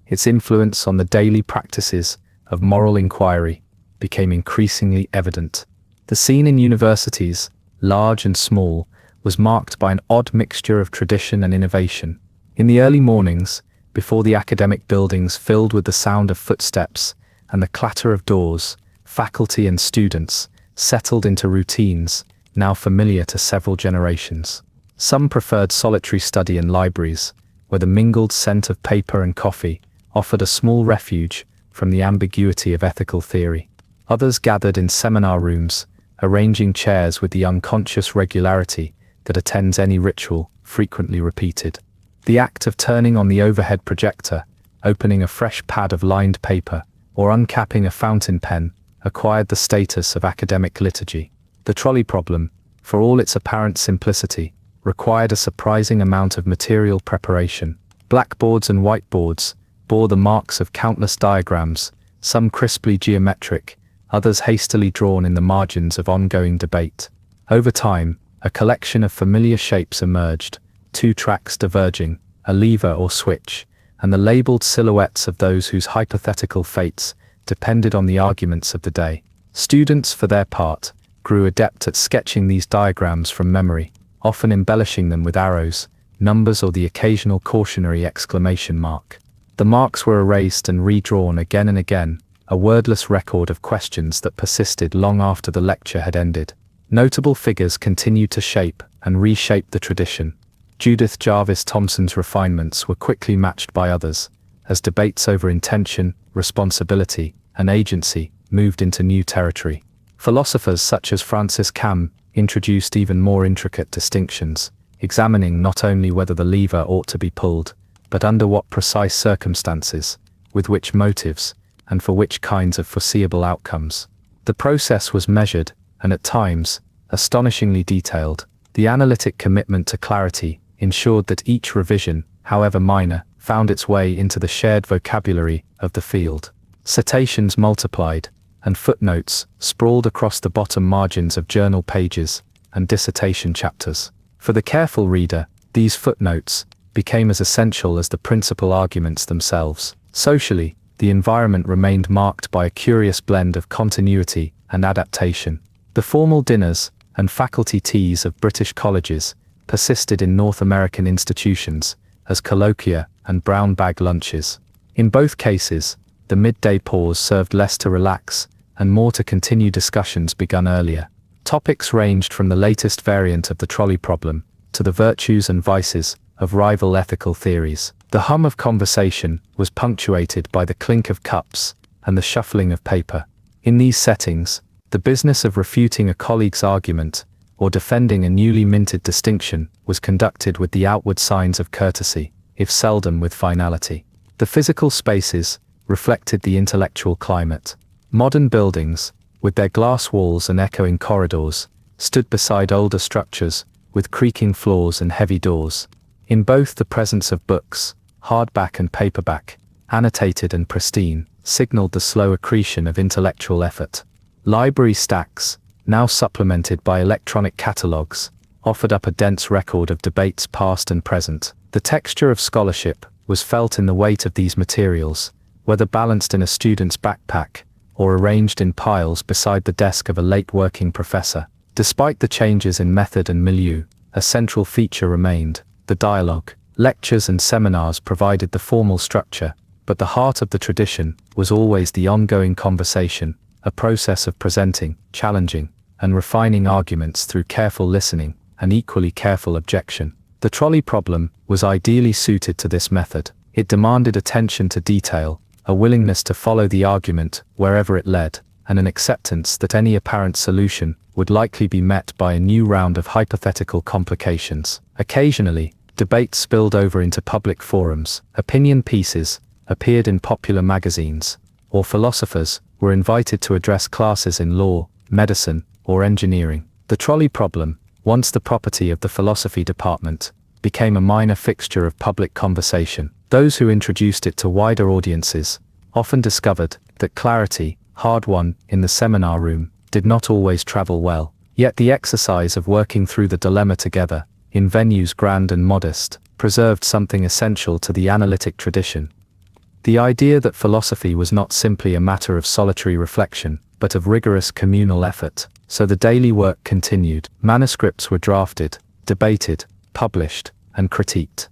its influence on the daily practices of moral inquiry became increasingly evident. The scene in universities, large and small, was marked by an odd mixture of tradition and innovation. In the early mornings, before the academic buildings filled with the sound of footsteps and the clatter of doors, faculty and students settled into routines now familiar to several generations. Some preferred solitary study in libraries, where the mingled scent of paper and coffee offered a small refuge from the ambiguity of ethical theory. Others gathered in seminar rooms, arranging chairs with the unconscious regularity that attends any ritual frequently repeated. The act of turning on the overhead projector, opening a fresh pad of lined paper, or uncapping a fountain pen acquired the status of academic liturgy. The trolley problem, for all its apparent simplicity, required a surprising amount of material preparation. Blackboards and whiteboards bore the marks of countless diagrams, some crisply geometric, others hastily drawn in the margins of ongoing debate. Over time, a collection of familiar shapes emerged, two tracks diverging, a lever or switch, and the labeled silhouettes of those whose hypothetical fates depended on the arguments of the day. Students, for their part, grew adept at sketching these diagrams from memory, often embellishing them with arrows, numbers, or the occasional cautionary exclamation mark. The marks were erased and redrawn again and again, a wordless record of questions that persisted long after the lecture had ended. Notable figures continued to shape and reshape the tradition. Judith Jarvis Thomson's refinements were quickly matched by others, as debates over intention, responsibility, and agency moved into new territory. Philosophers such as Francis Cam introduced even more intricate distinctions, examining not only whether the lever ought to be pulled, but under what precise circumstances, with which motives, and for which kinds of foreseeable outcomes. The process was measured, and at times, astonishingly detailed. The analytic commitment to clarity ensured that each revision, however minor, found its way into the shared vocabulary of the field. Citations multiplied, and footnotes sprawled across the bottom margins of journal pages and dissertation chapters. For the careful reader, these footnotes became as essential as the principal arguments themselves. Socially, the environment remained marked by a curious blend of continuity and adaptation. The formal dinners and faculty teas of British colleges persisted in North American institutions as colloquia and brown bag lunches. In both cases, the midday pause served less to relax and more to continue discussions begun earlier. Topics ranged from the latest variant of the trolley problem to the virtues and vices of rival ethical theories. The hum of conversation was punctuated by the clink of cups and the shuffling of paper. In these settings, the business of refuting a colleague's argument or defending a newly minted distinction was conducted with the outward signs of courtesy, if seldom with finality. The physical spaces reflected the intellectual climate. Modern buildings, with their glass walls and echoing corridors, stood beside older structures with creaking floors and heavy doors. In both, the presence of books, hardback and paperback, annotated and pristine, signaled the slow accretion of intellectual effort. Library stacks, now supplemented by electronic catalogues, offered up a dense record of debates past and present. The texture of scholarship was felt in the weight of these materials, whether balanced in a student's backpack or arranged in piles beside the desk of a late working professor. Despite the changes in method and milieu, a central feature remained: the dialogue. Lectures and seminars provided the formal structure, but the heart of the tradition was always the ongoing conversation, a process of presenting, challenging, and refining arguments through careful listening and equally careful objection. The trolley problem was ideally suited to this method. It demanded attention to detail, a willingness to follow the argument wherever it led, and an acceptance that any apparent solution would likely be met by a new round of hypothetical complications. Occasionally, debates spilled over into public forums, opinion pieces appeared in popular magazines, or philosophers were invited to address classes in law, medicine, or engineering. The trolley problem, once the property of the philosophy department, became a minor fixture of public conversation. Those who introduced it to wider audiences often discovered that clarity, hard-won in the seminar room, did not always travel well. Yet the exercise of working through the dilemma together, in venues grand and modest, preserved something essential to the analytic tradition. The idea that philosophy was not simply a matter of solitary reflection, but of rigorous communal effort. So the daily work continued. Manuscripts were drafted, debated, published, and critiqued.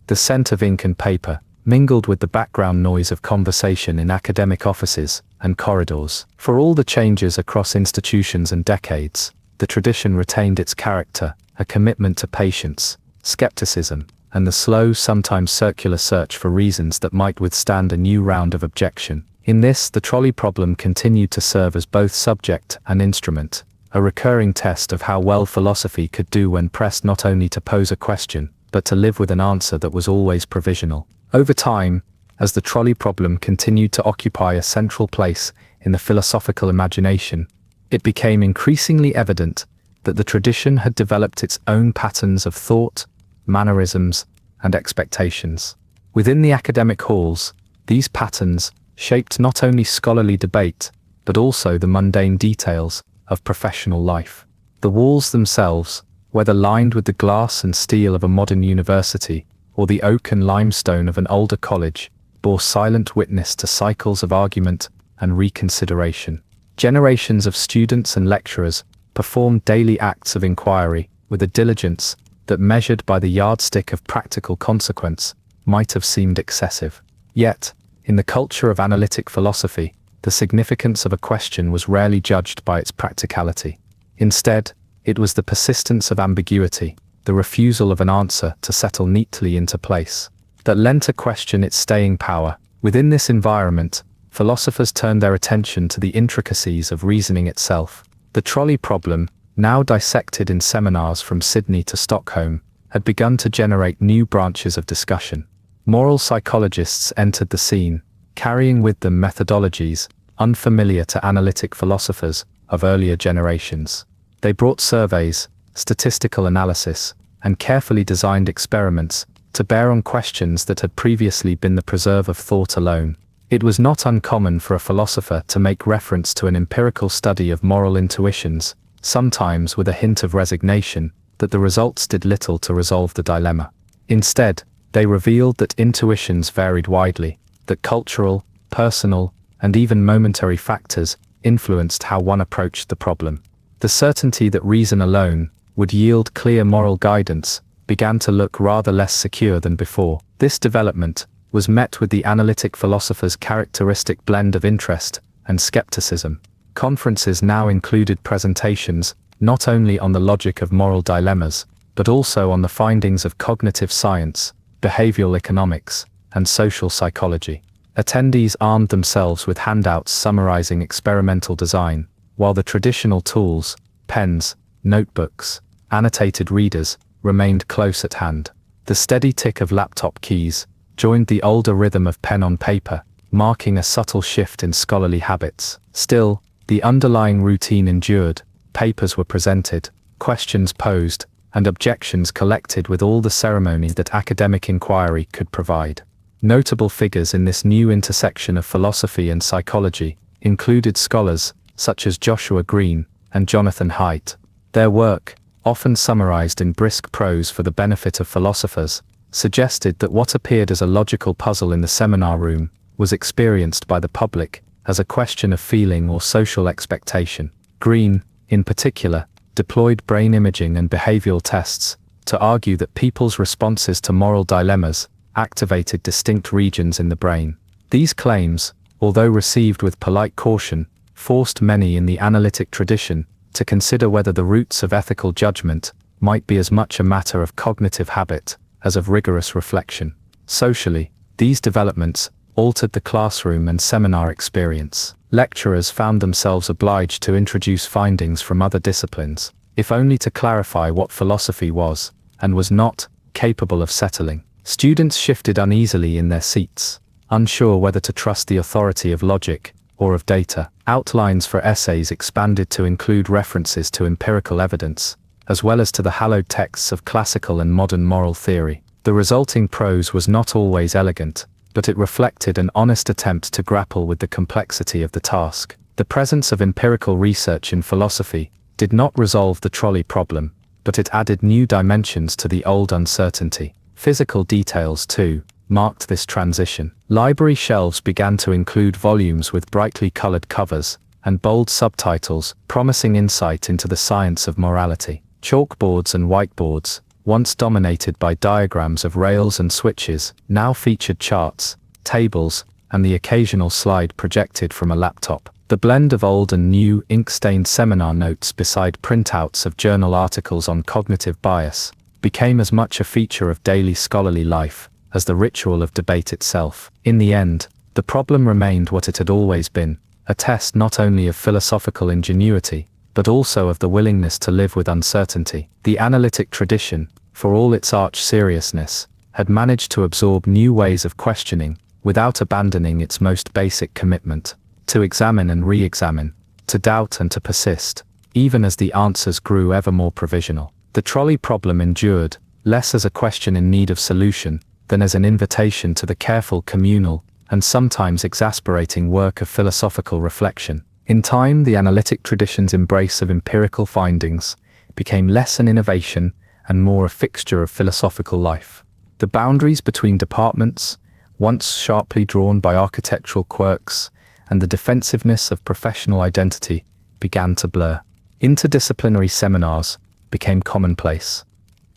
The scent of ink and paper mingled with the background noise of conversation in academic offices and corridors. For all the changes across institutions and decades, the tradition retained its character, a commitment to patience, skepticism, and the slow, sometimes circular search for reasons that might withstand a new round of objection. In this, the trolley problem continued to serve as both subject and instrument, a recurring test of how well philosophy could do when pressed not only to pose a question, but to live with an answer that was always provisional. Over time, as the trolley problem continued to occupy a central place in the philosophical imagination, it became increasingly evident that the tradition had developed its own patterns of thought, mannerisms, and expectations. Within the academic halls, these patterns shaped not only scholarly debate, but also the mundane details of professional life. The walls themselves, whether lined with the glass and steel of a modern university, or the oak and limestone of an older college, bore silent witness to cycles of argument and reconsideration. Generations of students and lecturers performed daily acts of inquiry with a diligence that, measured by the yardstick of practical consequence, might have seemed excessive. Yet, in the culture of analytic philosophy, the significance of a question was rarely judged by its practicality. Instead, it was the persistence of ambiguity, the refusal of an answer to settle neatly into place, that lent a question its staying power. Within this environment, philosophers turned their attention to the intricacies of reasoning itself. The trolley problem, now dissected in seminars from Sydney to Stockholm, had begun to generate new branches of discussion. Moral psychologists entered the scene, carrying with them methodologies unfamiliar to analytic philosophers of earlier generations. They brought surveys, statistical analysis, and carefully designed experiments to bear on questions that had previously been the preserve of thought alone. It was not uncommon for a philosopher to make reference to an empirical study of moral intuitions, sometimes with a hint of resignation that the results did little to resolve the dilemma. Instead, they revealed that intuitions varied widely, that cultural, personal, and even momentary factors influenced how one approached the problem. The certainty that reason alone would yield clear moral guidance began to look rather less secure than before. This development was met with the analytic philosopher's characteristic blend of interest and skepticism. Conferences now included presentations not only on the logic of moral dilemmas, but also on the findings of cognitive science, behavioral economics, and social psychology. Attendees armed themselves with handouts summarizing experimental design, while the traditional tools, pens, notebooks, annotated readers, remained close at hand. The steady tick of laptop keys joined the older rhythm of pen on paper, marking a subtle shift in scholarly habits. Still, the underlying routine endured. Papers were presented, questions posed, and objections collected with all the ceremony that academic inquiry could provide. Notable figures in this new intersection of philosophy and psychology included scholars such as Joshua Green and Jonathan Haidt. Their work, often summarized in brisk prose for the benefit of philosophers, suggested that what appeared as a logical puzzle in the seminar room was experienced by the public as a question of feeling or social expectation. Green, in particular, deployed brain imaging and behavioral tests to argue that people's responses to moral dilemmas activated distinct regions in the brain. These claims, although received with polite caution, forced many in the analytic tradition to consider whether the roots of ethical judgment might be as much a matter of cognitive habit as of rigorous reflection. Socially, these developments altered the classroom and seminar experience. Lecturers found themselves obliged to introduce findings from other disciplines, if only to clarify what philosophy was, and was not, capable of settling. Students shifted uneasily in their seats, unsure whether to trust the authority of logic or of data. Outlines for essays expanded to include references to empirical evidence, as well as to the hallowed texts of classical and modern moral theory. The resulting prose was not always elegant, but it reflected an honest attempt to grapple with the complexity of the task. The presence of empirical research in philosophy did not resolve the trolley problem, but it added new dimensions to the old uncertainty. Physical details, too, marked this transition. Library shelves began to include volumes with brightly colored covers and bold subtitles, promising insight into the science of morality. Chalkboards and whiteboards, once dominated by diagrams of rails and switches, now featured charts, tables, and the occasional slide projected from a laptop. The blend of old and new ink-stained seminar notes beside printouts of journal articles on cognitive bias became as much a feature of daily scholarly life as the ritual of debate itself. In the end, the problem remained what it had always been, a test not only of philosophical ingenuity, but also of the willingness to live with uncertainty. The analytic tradition, for all its arch seriousness, had managed to absorb new ways of questioning without abandoning its most basic commitment to examine and re-examine. to doubt and to persist, even as the answers grew ever more provisional. The trolley problem endured, less as a question in need of solution, than as an invitation to the careful communal, and sometimes exasperating work of philosophical reflection. In time, the analytic tradition's embrace of empirical findings became less an innovation and more a fixture of philosophical life. The boundaries between departments, once sharply drawn by architectural quirks, and the defensiveness of professional identity began to blur. Interdisciplinary seminars became commonplace,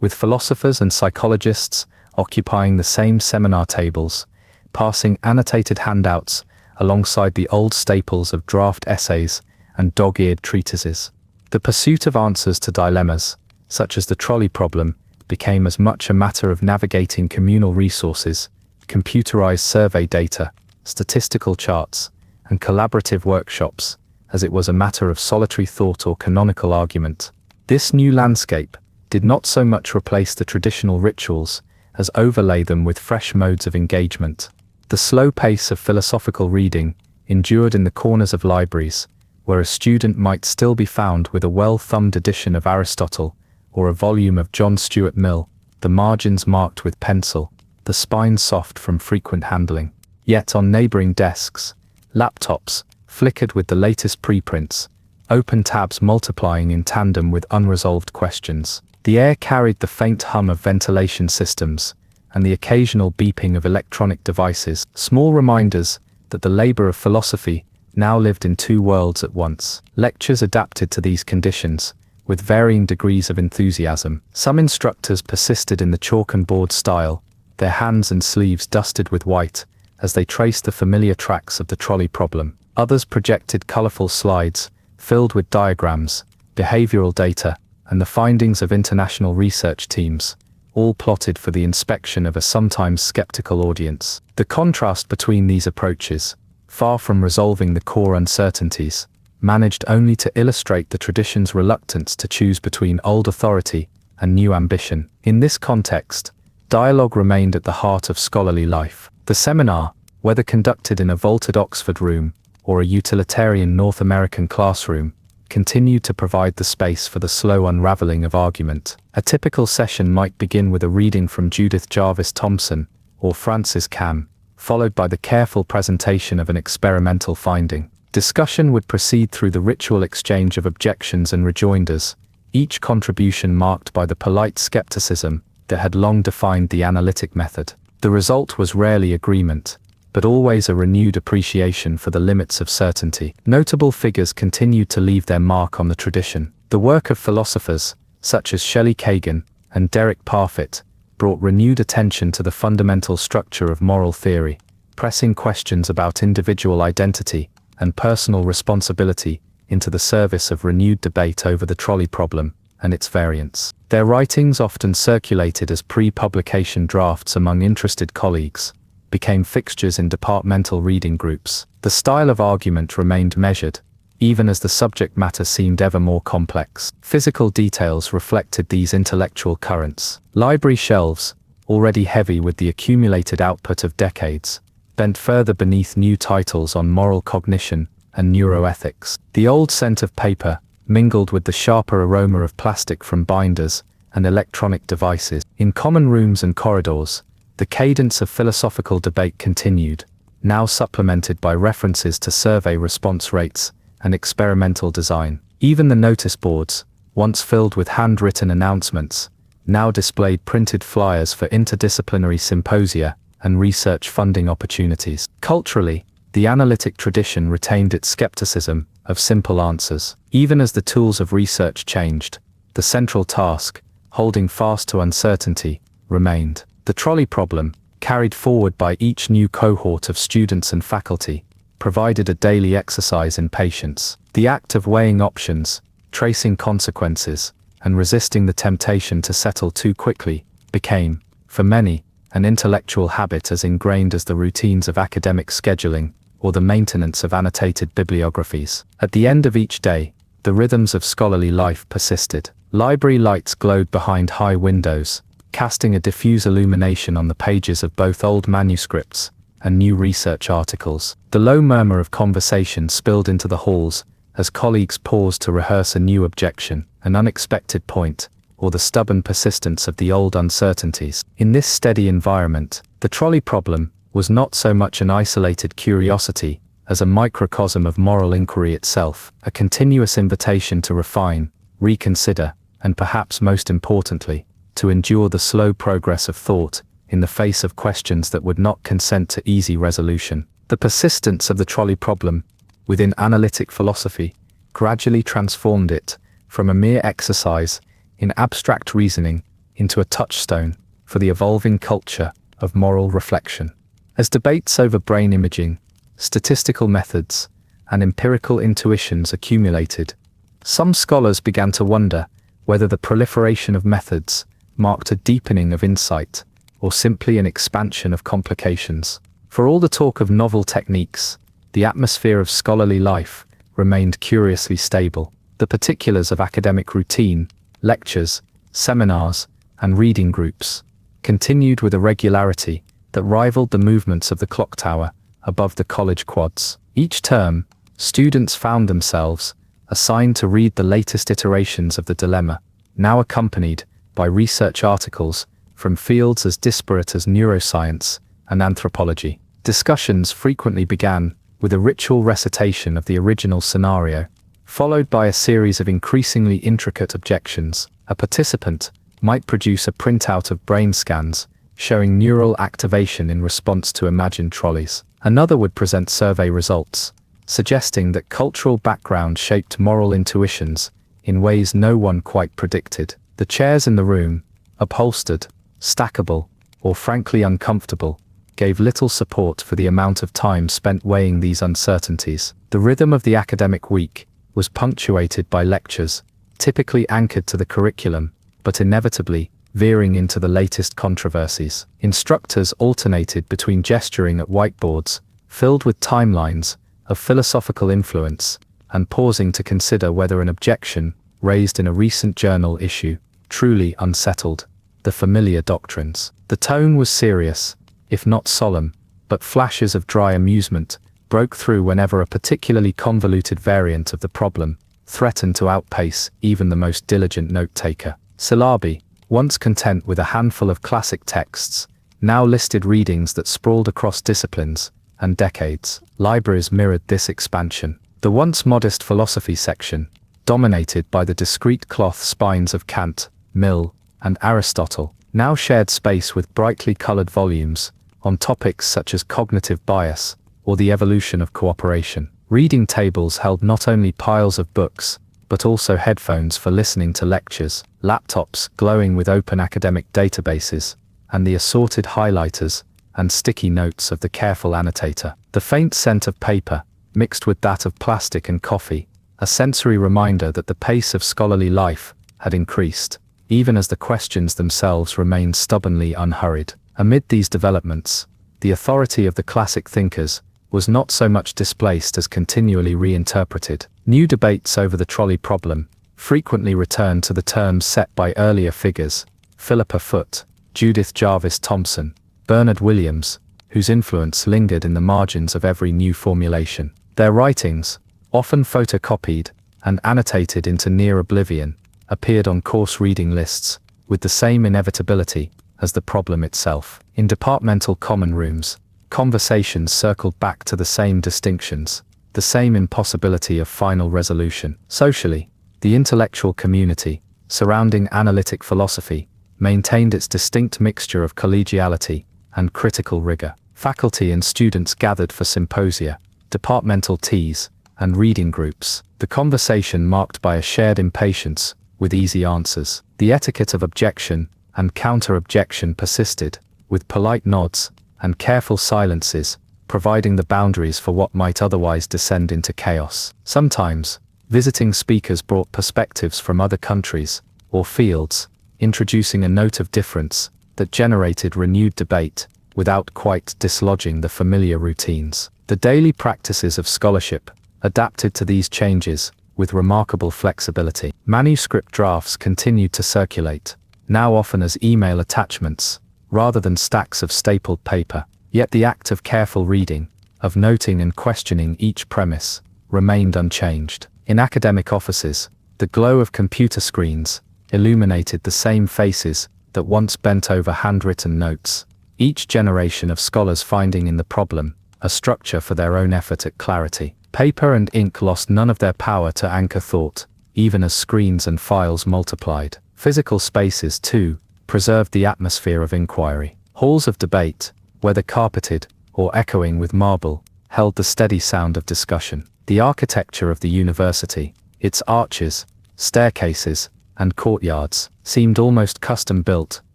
with philosophers and psychologists occupying the same seminar tables, passing annotated handouts alongside the old staples of draft essays and dog-eared treatises. The pursuit of answers to dilemmas, such as the trolley problem, became as much a matter of navigating communal resources, computerized survey data, statistical charts, and collaborative workshops, as it was a matter of solitary thought or canonical argument. This new landscape did not so much replace the traditional rituals as overlay them with fresh modes of engagement. The slow pace of philosophical reading endured in the corners of libraries, where a student might still be found with a well-thumbed edition of Aristotle or a volume of John Stuart Mill, the margins marked with pencil, the spine soft from frequent handling. Yet on neighboring desks, laptops flickered with the latest preprints, open tabs multiplying in tandem with unresolved questions. The air carried the faint hum of ventilation systems and the occasional beeping of electronic devices, small reminders that the labor of philosophy now lived in two worlds at once. Lectures adapted to these conditions, with varying degrees of enthusiasm. Some instructors persisted in the chalk and board style, their hands and sleeves dusted with white, as they traced the familiar tracks of the trolley problem. Others projected colorful slides, filled with diagrams, behavioral data, and the findings of international research teams, all plotted for the inspection of a sometimes skeptical audience. The contrast between these approaches, far from resolving the core uncertainties, managed only to illustrate the tradition's reluctance to choose between old authority and new ambition. In this context, dialogue remained at the heart of scholarly life. The seminar, whether conducted in a vaulted Oxford room or a utilitarian North American classroom, continued to provide the space for the slow unraveling of argument. A typical session might begin with a reading from Judith Jarvis Thomson or Francis Cam, followed by the careful presentation of an experimental finding. Discussion would proceed through the ritual exchange of objections and rejoinders, each contribution marked by the polite skepticism that had long defined the analytic method. The result was rarely agreement, but always a renewed appreciation for the limits of certainty. Notable figures continued to leave their mark on the tradition. The work of philosophers, such as Shelley Kagan and Derek Parfit, brought renewed attention to the fundamental structure of moral theory, pressing questions about individual identity and personal responsibility into the service of renewed debate over the trolley problem and its variants. Their writings, often circulated as pre-publication drafts among interested colleagues, became fixtures in departmental reading groups. The style of argument remained measured, even as the subject matter seemed ever more complex. Physical details reflected these intellectual currents. Library shelves, already heavy with the accumulated output of decades, bent further beneath new titles on moral cognition and neuroethics. The old scent of paper mingled with the sharper aroma of plastic from binders and electronic devices. In common rooms and corridors, the cadence of philosophical debate continued, now supplemented by references to survey response rates and experimental design. Even the notice boards, once filled with handwritten announcements, now displayed printed flyers for interdisciplinary symposia and research funding opportunities. Culturally, the analytic tradition retained its skepticism of simple answers. Even as the tools of research changed, the central task, holding fast to uncertainty, remained. The trolley problem, carried forward by each new cohort of students and faculty, provided a daily exercise in patience. The act of weighing options, tracing consequences, and resisting the temptation to settle too quickly, became, for many, an intellectual habit as ingrained as the routines of academic scheduling or the maintenance of annotated bibliographies. At the end of each day, the rhythms of scholarly life persisted. Library lights glowed behind high windows, casting a diffuse illumination on the pages of both old manuscripts and new research articles. The low murmur of conversation spilled into the halls as colleagues paused to rehearse a new objection, an unexpected point, or the stubborn persistence of the old uncertainties. In this steady environment, the trolley problem was not so much an isolated curiosity as a microcosm of moral inquiry itself, a continuous invitation to refine, reconsider, and perhaps most importantly, to endure the slow progress of thought in the face of questions that would not consent to easy resolution. The persistence of the trolley problem within analytic philosophy gradually transformed it from a mere exercise in abstract reasoning into a touchstone for the evolving culture of moral reflection. As debates over brain imaging, statistical methods, and empirical intuitions accumulated, some scholars began to wonder whether the proliferation of methods marked a deepening of insight or simply an expansion of complications. For all the talk of novel techniques, the atmosphere of scholarly life remained curiously stable. The particulars of academic routine, lectures, seminars, and reading groups continued with a regularity that rivaled the movements of the clock tower above the college quads. Each term, students found themselves assigned to read the latest iterations of the dilemma, now accompanied by research articles from fields as disparate as neuroscience and anthropology. Discussions frequently began with a ritual recitation of the original scenario, followed by a series of increasingly intricate objections. A participant might produce a printout of brain scans showing neural activation in response to imagined trolleys. Another would present survey results, suggesting that cultural background shaped moral intuitions in ways no one quite predicted. The chairs in the room, upholstered, stackable, or frankly uncomfortable, gave little support for the amount of time spent weighing these uncertainties. The rhythm of the academic week was punctuated by lectures, typically anchored to the curriculum, but inevitably veering into the latest controversies. Instructors alternated between gesturing at whiteboards, filled with timelines of philosophical influence, and pausing to consider whether an objection raised in a recent journal issue truly unsettled the familiar doctrines. The tone was serious, if not solemn, but flashes of dry amusement broke through whenever a particularly convoluted variant of the problem threatened to outpace even the most diligent note-taker. Syllabi, once content with a handful of classic texts, now listed readings that sprawled across disciplines and decades. Libraries mirrored this expansion. The once modest philosophy section, dominated by the discrete cloth spines of Kant, Mill, and Aristotle, now shared space with brightly colored volumes on topics such as cognitive bias or the evolution of cooperation. Reading tables held not only piles of books, but also headphones for listening to lectures, laptops glowing with open academic databases, and the assorted highlighters and sticky notes of the careful annotator. The faint scent of paper, mixed with that of plastic and coffee, a sensory reminder that the pace of scholarly life had increased, even as the questions themselves remained stubbornly unhurried. Amid these developments, the authority of the classic thinkers was not so much displaced as continually reinterpreted. New debates over the trolley problem frequently returned to the terms set by earlier figures, Philippa Foot, Judith Jarvis Thomson, Bernard Williams, whose influence lingered in the margins of every new formulation. Their writings, often photocopied and annotated into near oblivion, appeared on course reading lists with the same inevitability as the problem itself. In departmental common rooms, conversations circled back to the same distinctions, the same impossibility of final resolution. Socially, the intellectual community surrounding analytic philosophy maintained its distinct mixture of collegiality and critical rigor. Faculty and students gathered for symposia, departmental teas, and reading groups, the conversation marked by a shared impatience with easy answers. The etiquette of objection and counter-objection persisted, with polite nods and careful silences, providing the boundaries for what might otherwise descend into chaos. Sometimes, visiting speakers brought perspectives from other countries or fields, introducing a note of difference that generated renewed debate without quite dislodging the familiar routines. The daily practices of scholarship adapted to these changes with remarkable flexibility. Manuscript drafts continued to circulate, now often as email attachments, rather than stacks of stapled paper. Yet the act of careful reading, of noting and questioning each premise, remained unchanged. In academic offices, the glow of computer screens illuminated the same faces that once bent over handwritten notes, each generation of scholars finding in the problem a structure for their own effort at clarity. Paper and ink lost none of their power to anchor thought, even as screens and files multiplied. Physical spaces, too, preserved the atmosphere of inquiry. Halls of debate, whether carpeted or echoing with marble, held the steady sound of discussion. The architecture of the university, its arches, staircases, and courtyards, seemed almost custom-built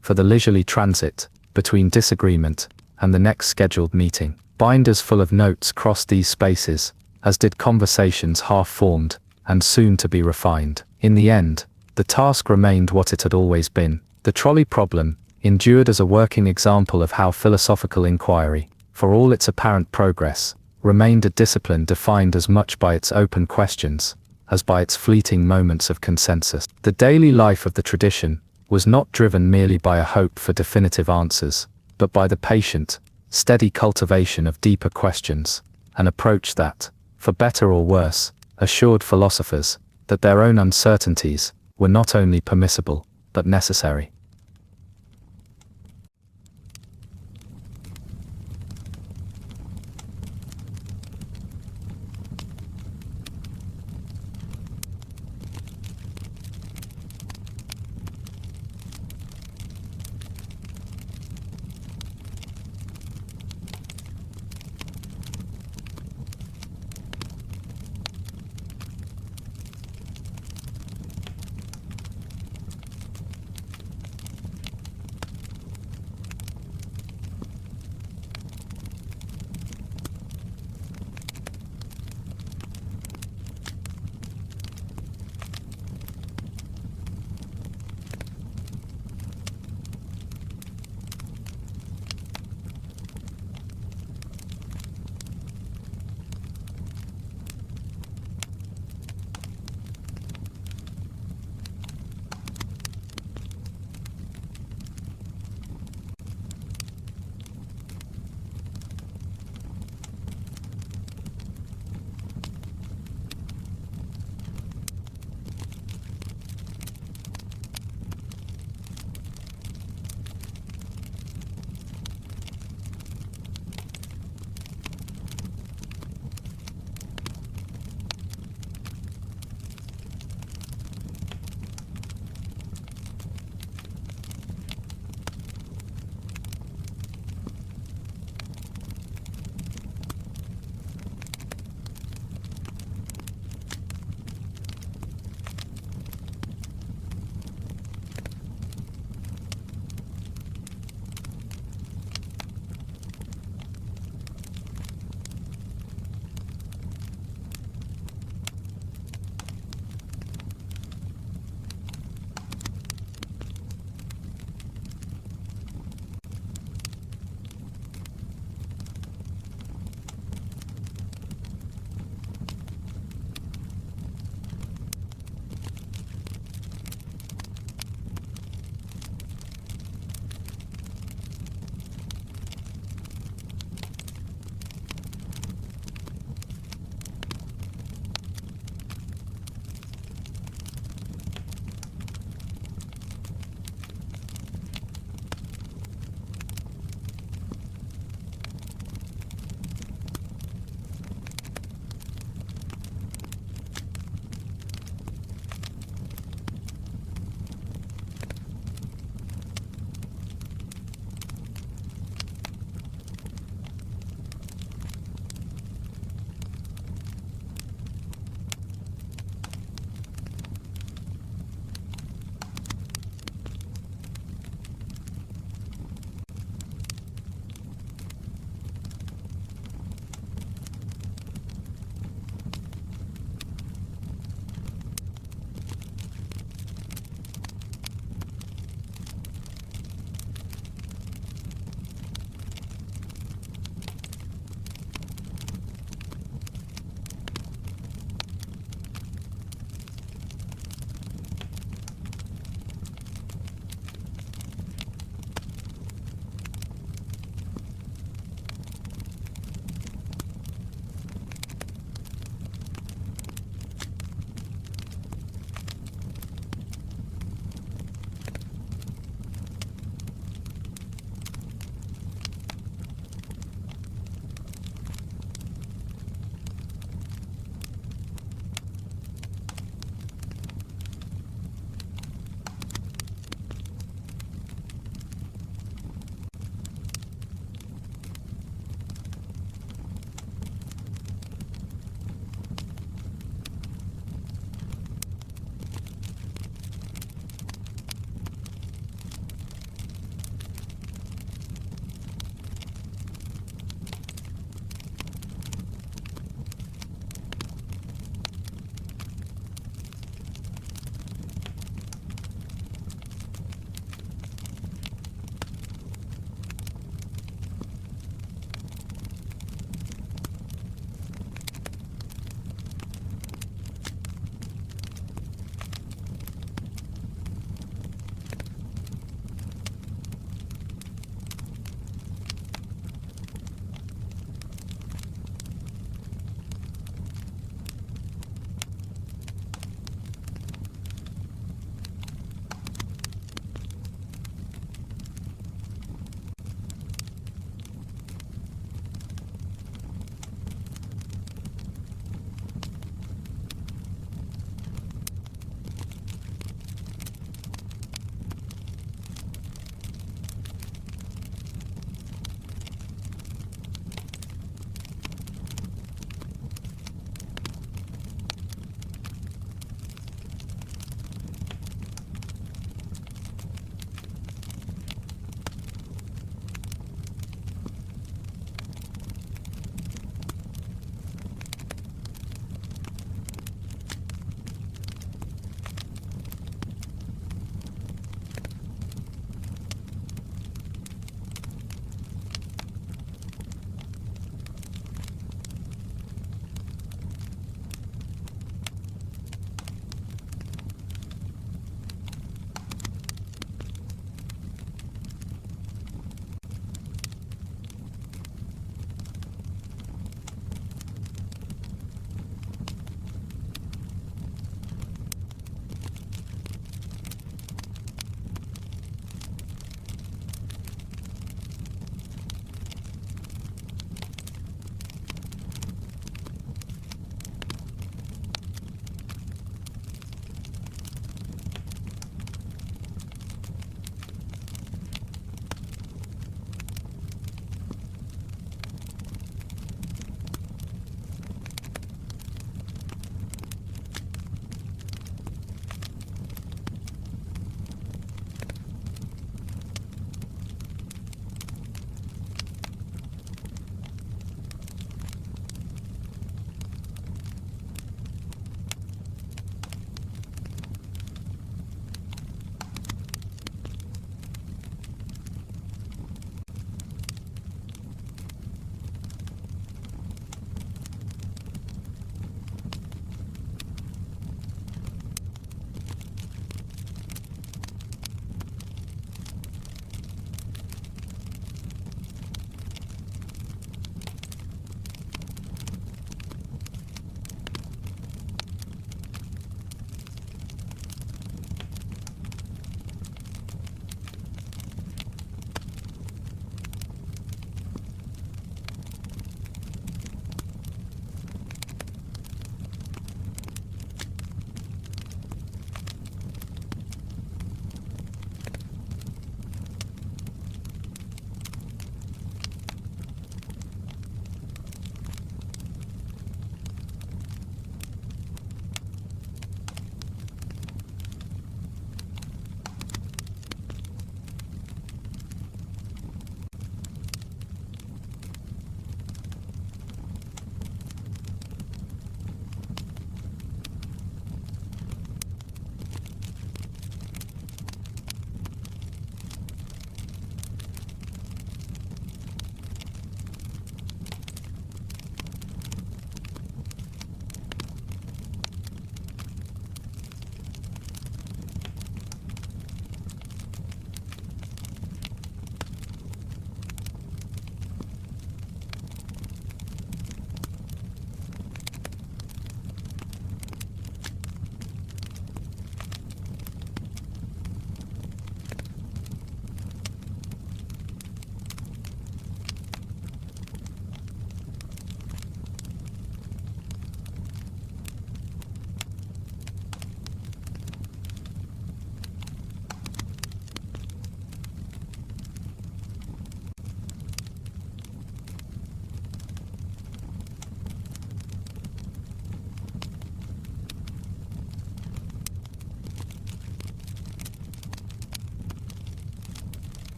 for the leisurely transit between disagreement and the next scheduled meeting. Binders full of notes crossed these spaces, as did conversations half-formed and soon to be refined. In the end, the task remained what it had always been. The trolley problem endured as a working example of how philosophical inquiry, for all its apparent progress, remained a discipline defined as much by its open questions as by its fleeting moments of consensus. The daily life of the tradition was not driven merely by a hope for definitive answers, but by the patient, steady cultivation of deeper questions, an approach that, for better or worse, assured philosophers that their own uncertainties were not only permissible, but necessary.